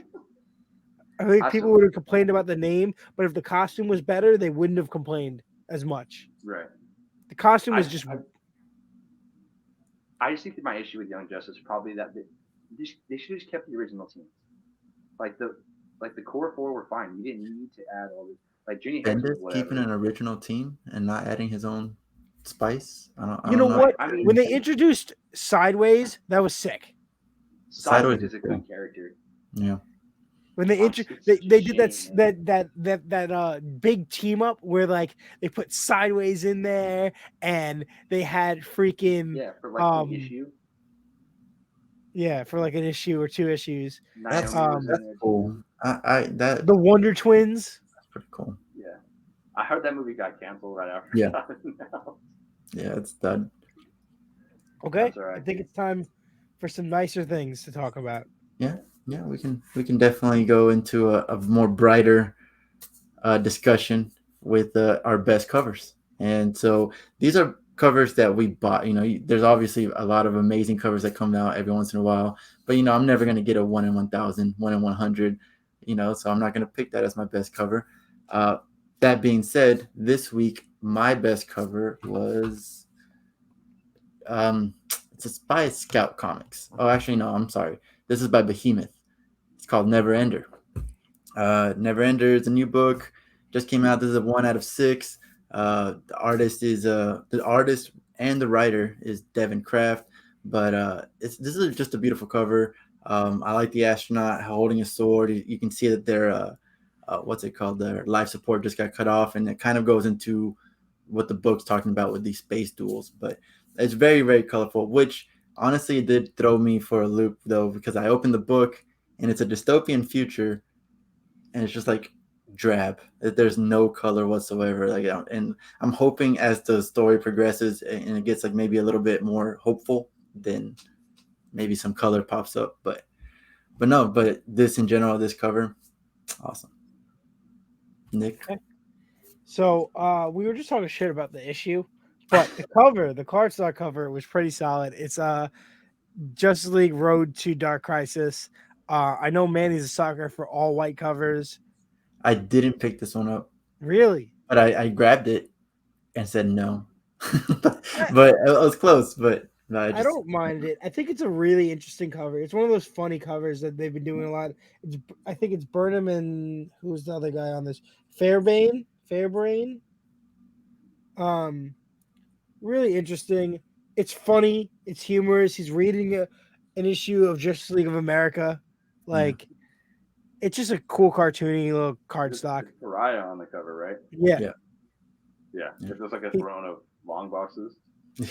I think people would have complained about the name, but if the costume was better, they wouldn't have complained as much. Right. The costume was just. I just think that my issue with Young Justice is probably that they should have just kept the original teams. Like the core four were fine. You didn't need to add all this. Like Jimmy Harrison, keeping an original team and not adding his own spice. I don't You know know what? I mean, when they introduced Sideways, that was sick. Sideways is a good character. Yeah. When they they did that big team up where like they put Sideways in there and they had freaking for like an issue. Yeah, for like an issue or 2 issues. That's cool. The Wonder Twins. That's pretty cool. Yeah, I heard that movie got canceled right after. Yeah. Yeah, it's done. Okay, right. I think it's time for some nicer things to talk about. Yeah, we can definitely go into a more brighter discussion with our best covers. And so these are covers that we bought. You know, there's obviously a lot of amazing covers that come out every once in a while, but you know, I'm never going to get a 1 in 1,000, 1 in 100, you know, so I'm not going to pick that as my best cover. That being said, this week my best cover was it's by Scout Comics. Oh, actually no, I'm sorry. This is by Behemoth. It's called Never Ender. Never Ender is a new book. Just came out. This is a 1 out of 6. The artist and the writer is Devin Kraft, but this is just a beautiful cover. I like the astronaut holding a sword. You can see that their what's it called? Their life support just got cut off, and it kind of goes into what the book's talking about with these space duels. But it's very, very colorful, which honestly it did throw me for a loop though, because I opened the book and it's a dystopian future, and it's just like drab. There's no color whatsoever. Like, and I'm hoping as the story progresses and it gets like maybe a little bit more hopeful, then maybe some color pops up. But this in general, this cover, awesome. Nick. Okay. So we were just talking shit about the issue, but the cover, the cardstock cover, was pretty solid. It's Justice League Road to DarkCrisis. I know Manny's a sucker for all white covers. I didn't pick this one up. Really? But I grabbed it and said no. but it was close. But no, I don't mind it. I think it's a really interesting cover. It's one of those funny covers that they've been doing a lot. I think it's Burnham and who's the other guy on this? Fairbrain. Really interesting. It's funny. It's humorous. He's reading an issue of Justice League of America. Like, it's just a cool cartoony little cardstock. Pariah on the cover, right? Yeah. It looks like a throne of long boxes.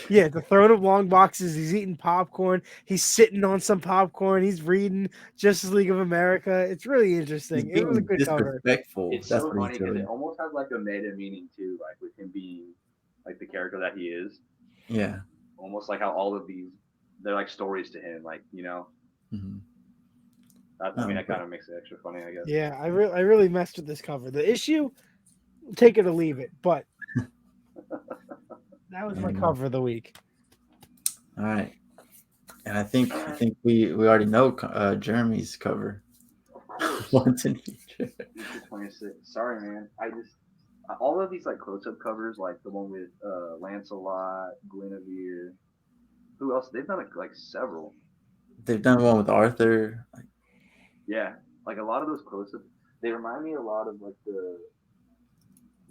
Yeah, the throne of long boxes. He's eating popcorn. He's sitting on some popcorn. He's reading Justice League of America. It's really interesting. It was a good cover. It's so funny because it almost has like a meta meaning too, like with him being like the character that he is. Yeah. Almost like how all of these, they're like stories to him, like, you know. Mm-hmm. That kind of makes it extra funny, I guess. Yeah, I really messed with this cover. The issue, take it or leave it, but that was my cover of the week. All right, and I think we already know Jeremy's cover. OnceandFuture. 26. Sorry, man. I just all of these like close-up covers, like the one with Lancelot, Guinevere. Who else? They've done like several. They've done one with Arthur. Yeah, like a lot of those close-ups, they remind me a lot of like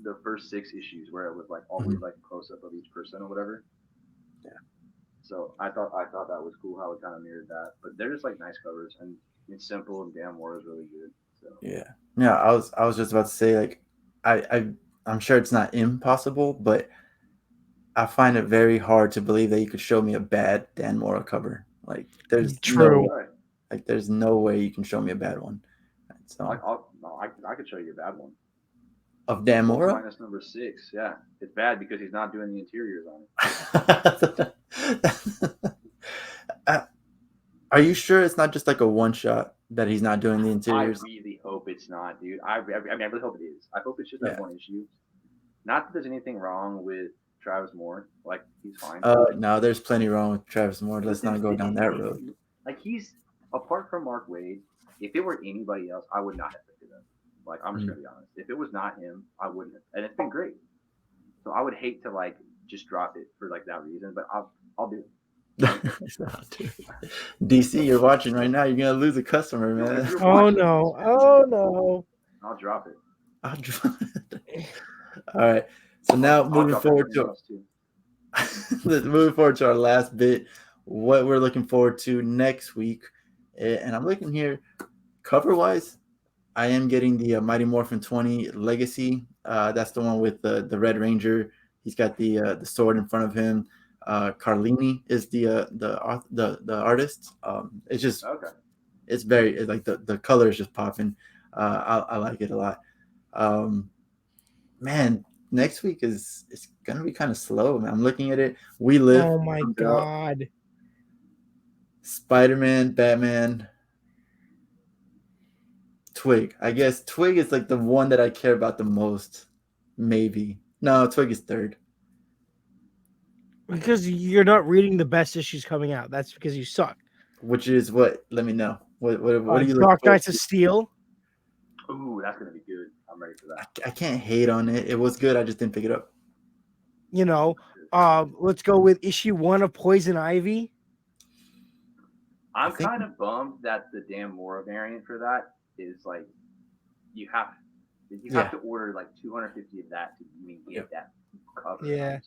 the first 6 issues where it was like always like a close-up of each person or whatever. Yeah. So I thought that was cool how it kind of mirrored that. But they're just like nice covers, and it's simple, and Damn War is really good. So. Yeah. I was just about to say, like, I'm sure it's not impossible, but I find it very hard to believe that you could show me a bad Dan Mora cover. Like, there's there's no way you can show me a bad one. So I could show you a bad one. Of Dan Mora? Minus number 6. Yeah, it's bad because he's not doing the interiors on it. Are you sure it's not just like a one shot that he's not doing the interiors? I really hope it's not, dude. I really hope it is. I hope it's just that one issue. Not that there's anything wrong with Travis Moore. Like he's fine. No, there's plenty wrong with Travis Moore. Let's not go down that road. Like he's apart from Mark Wade. If it were anybody else, I would not have picked him. Like I'm just gonna be honest. If it was not him, I wouldn't have. And it's been great. So I would hate to like just drop it for like that reason, but I'll do it. DC, you're watching right now. You're gonna lose a customer, man. Oh no! Oh no! I'll drop it. All right. So now moving forward to our last bit, what we're looking forward to next week, and I'm looking here, cover wise, I am getting the Mighty Morphin 20 Legacy. That's the one with the Red Ranger. He's got the sword in front of him. Carlini is the artist. It's just it's very like the color is just popping. I like it a lot. Man, next week it's gonna be kind of slow, man. I'm looking at it. We Live. Oh my god. Spider-Man, Batman, Twig. I guess Twig is like the one that I care about the most. Maybe. No, Twig is third. Because you're not reading the best issues coming out. That's because you suck. Which is what? Let me know. What do you Dark Knights of Steel? Ooh, that's gonna be good. I'm ready for that. I can't hate on it. It was good. I just didn't pick it up. You know, let's go with issue 1 of Poison Ivy. I'm kind of bummed that the Dan Mora variant for that is like you have to order like 250 of that to even get that cover. Yeah.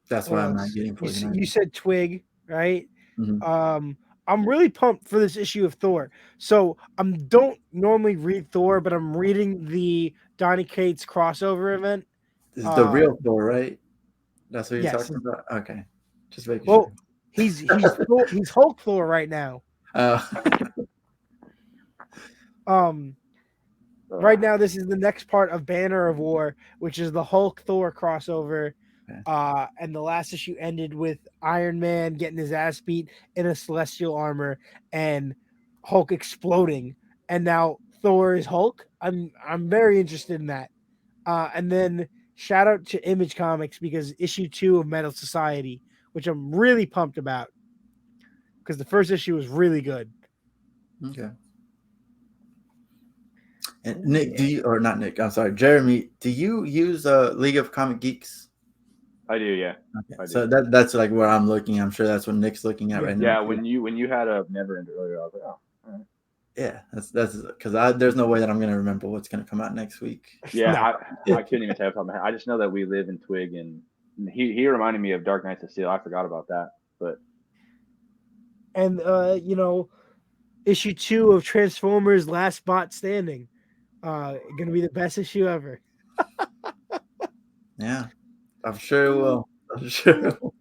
That's why I'm not getting Poison Ivy. You said Twig, right? Mm-hmm. I'm really pumped for this issue of Thor. So I don't normally read Thor, but I'm reading the Donny Cates crossover event. This is the real Thor, right? That's what you're talking about? Okay. Just making sure. He's Hulk Thor right now. Right now, this is the next part of Banner of War, which is the Hulk Thor crossover. Okay. And the last issue ended with Iron Man getting his ass beat in a celestial armor and Hulk exploding. And now Thor is Hulk. I'm very interested in that. And then shout out to Image Comics because issue 2 of Metal Society, which I'm really pumped about because the first issue was really good. Okay. And Nick, I'm sorry, Jeremy, do you use League of Comic Geeks? I do, yeah. Okay. So that's like where I'm looking. I'm sure that's what Nick's looking at right now. Yeah, when you had a Never End earlier, I was like, oh, all right. Yeah, that's because there's no way that I'm gonna remember what's gonna come out next week. Yeah, no. I couldn't even tell you off the top of my head. I just know that We Live in Twig, and he reminded me of Dark Knights of Steel. I forgot about that, but issue 2 of Transformers: Last Bot Standing, gonna be the best issue ever. Yeah, I'm sure it will. I'm sure it will.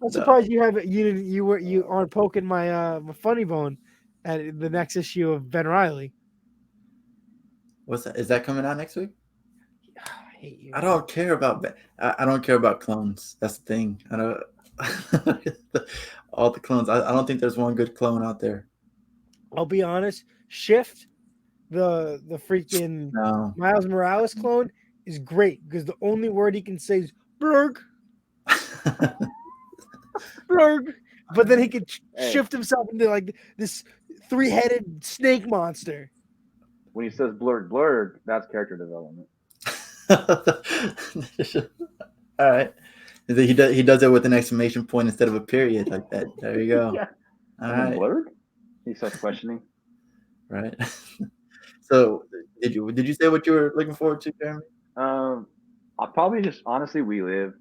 I'm surprised you aren't poking my funny bone at the next issue of Ben Reilly. What's that? Is that coming out next week? I hate you. I don't care about I don't care about clones. That's the thing. I don't all the clones. I don't think there's one good clone out there. I'll be honest. Shift, the freaking Miles Morales clone is great because the only word he can say is blurg. Blurg. But then he can shift himself into like this 3-headed snake monster. When he says blurg, that's character development. All right. He does it with an exclamation point instead of a period like that. There you go. Yeah. All right. Blurg? He starts questioning. Right. So did you say what you were looking forward to, Jeremy? I'll probably just honestly We Live.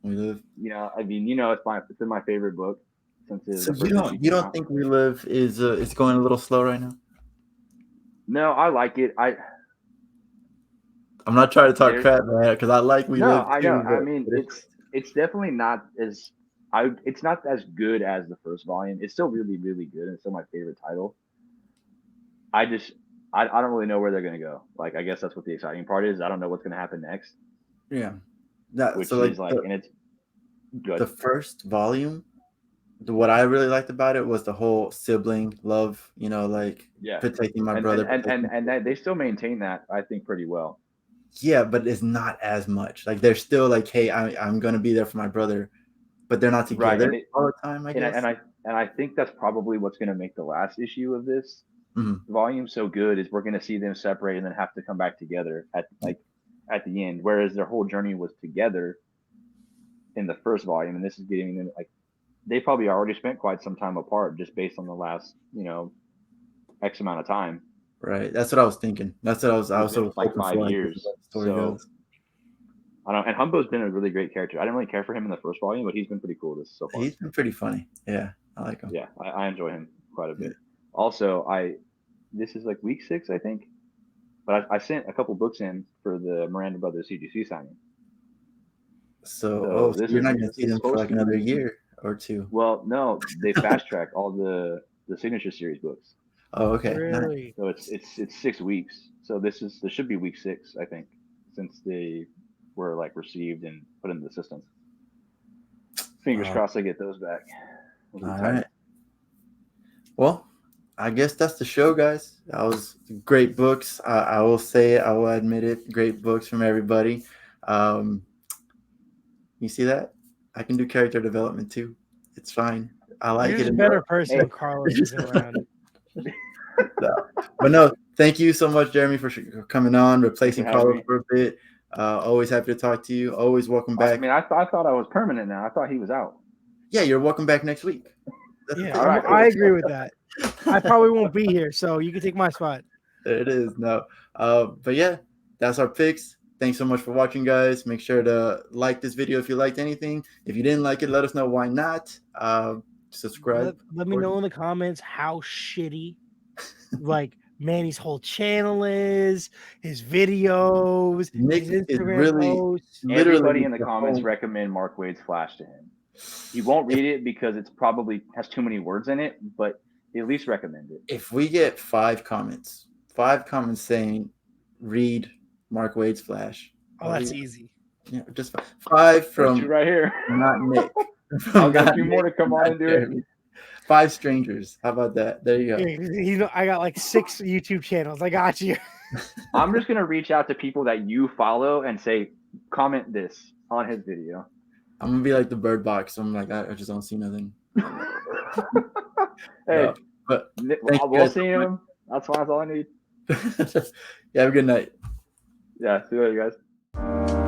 We Live. Yeah, I mean, it's been my favorite book since. So you don't think We Live is going a little slow right now? No, I like it. I'm not trying to talk crap, man, because I like We Live. I know. I mean, it's definitely not as it's not as good as the first volume. It's still really, really good, and it's still my favorite title. I don't really know where they're gonna go. Like, I guess that's what the exciting part is. I don't know what's gonna happen next. Yeah, and it's good. The first volume. What I really liked about it was the whole sibling love. Protecting my brother, and they still maintain that, I think, pretty well. Yeah, but it's not as much. Like they're still like, hey, I'm gonna be there for my brother, but they're not Right, together all the time. I guess. and I think that's probably what's going to make the last issue of this volume so good is we're going to see them separate and then have to come back together at the end. Whereas their whole journey was together in the first volume, and this is getting them like they probably already spent quite some time apart just based on the last X amount of time. Right. That's what I was thinking. That's what I was also like hoping 5 for, years. Like, the story goes. I don't. And Humbo's been a really great character. I didn't really care for him in the first volume, but he's been pretty cool this so far. He's been pretty funny. Yeah, I like him. Yeah, I enjoy him quite a bit. Yeah. Also, this is like week 6, I think. But I sent a couple books in for the Miranda Brothers CGC signing. So you're not going to see them for like another year or 2. Well, no, they fast track all the signature series books. Oh, okay. Really? Nice. So it's 6 weeks. So this should be week 6, I think, since they were like received and put into the system. Fingers crossed I get those back. All right. Well, I guess that's the show, guys. That was great books. I will say it. I will admit it. Great books from everybody. You see that? I can do character development too. It's fine. I like You're it. A better person when Carlos is around. But no, thank you so much, Jeremy, for coming on, replacing Carlos for a bit. Always happy to talk to you. Always welcome back. I mean, I thought I was permanent now. I thought he was out. Yeah, you're welcome back next week. Yeah, right, cool. I agree with that. I probably won't be here, so you can take my spot. There it is. No. But yeah, that's our picks. Thanks so much for watching, guys. Make sure to like this video if you liked anything. If you didn't like it, let us know why not. Subscribe. Let me know in the comments how shitty like Manny's whole channel is, his videos, Nick his Instagram is really posts. Everybody in the comments recommend Mark Wade's Flash to him. He won't read it because it's probably has too many words in it, but at least recommend it. If we get 5 comments saying read Mark Wade's Flash. Oh, that's easy. Yeah, just 5 from you right here. Not Nick. I'll get you more to come on and do it. 5 strangers. How about that? There you go. Yeah, I got like 6 YouTube channels. I got you. I'm just gonna reach out to people that you follow and say, comment this on his video. I'm gonna be like the Bird Box. I'm like, I just don't see nothing. Hey, no, but we'll see him. That's fine. That's all I need. Yeah, have a good night. Yeah, see you later, guys.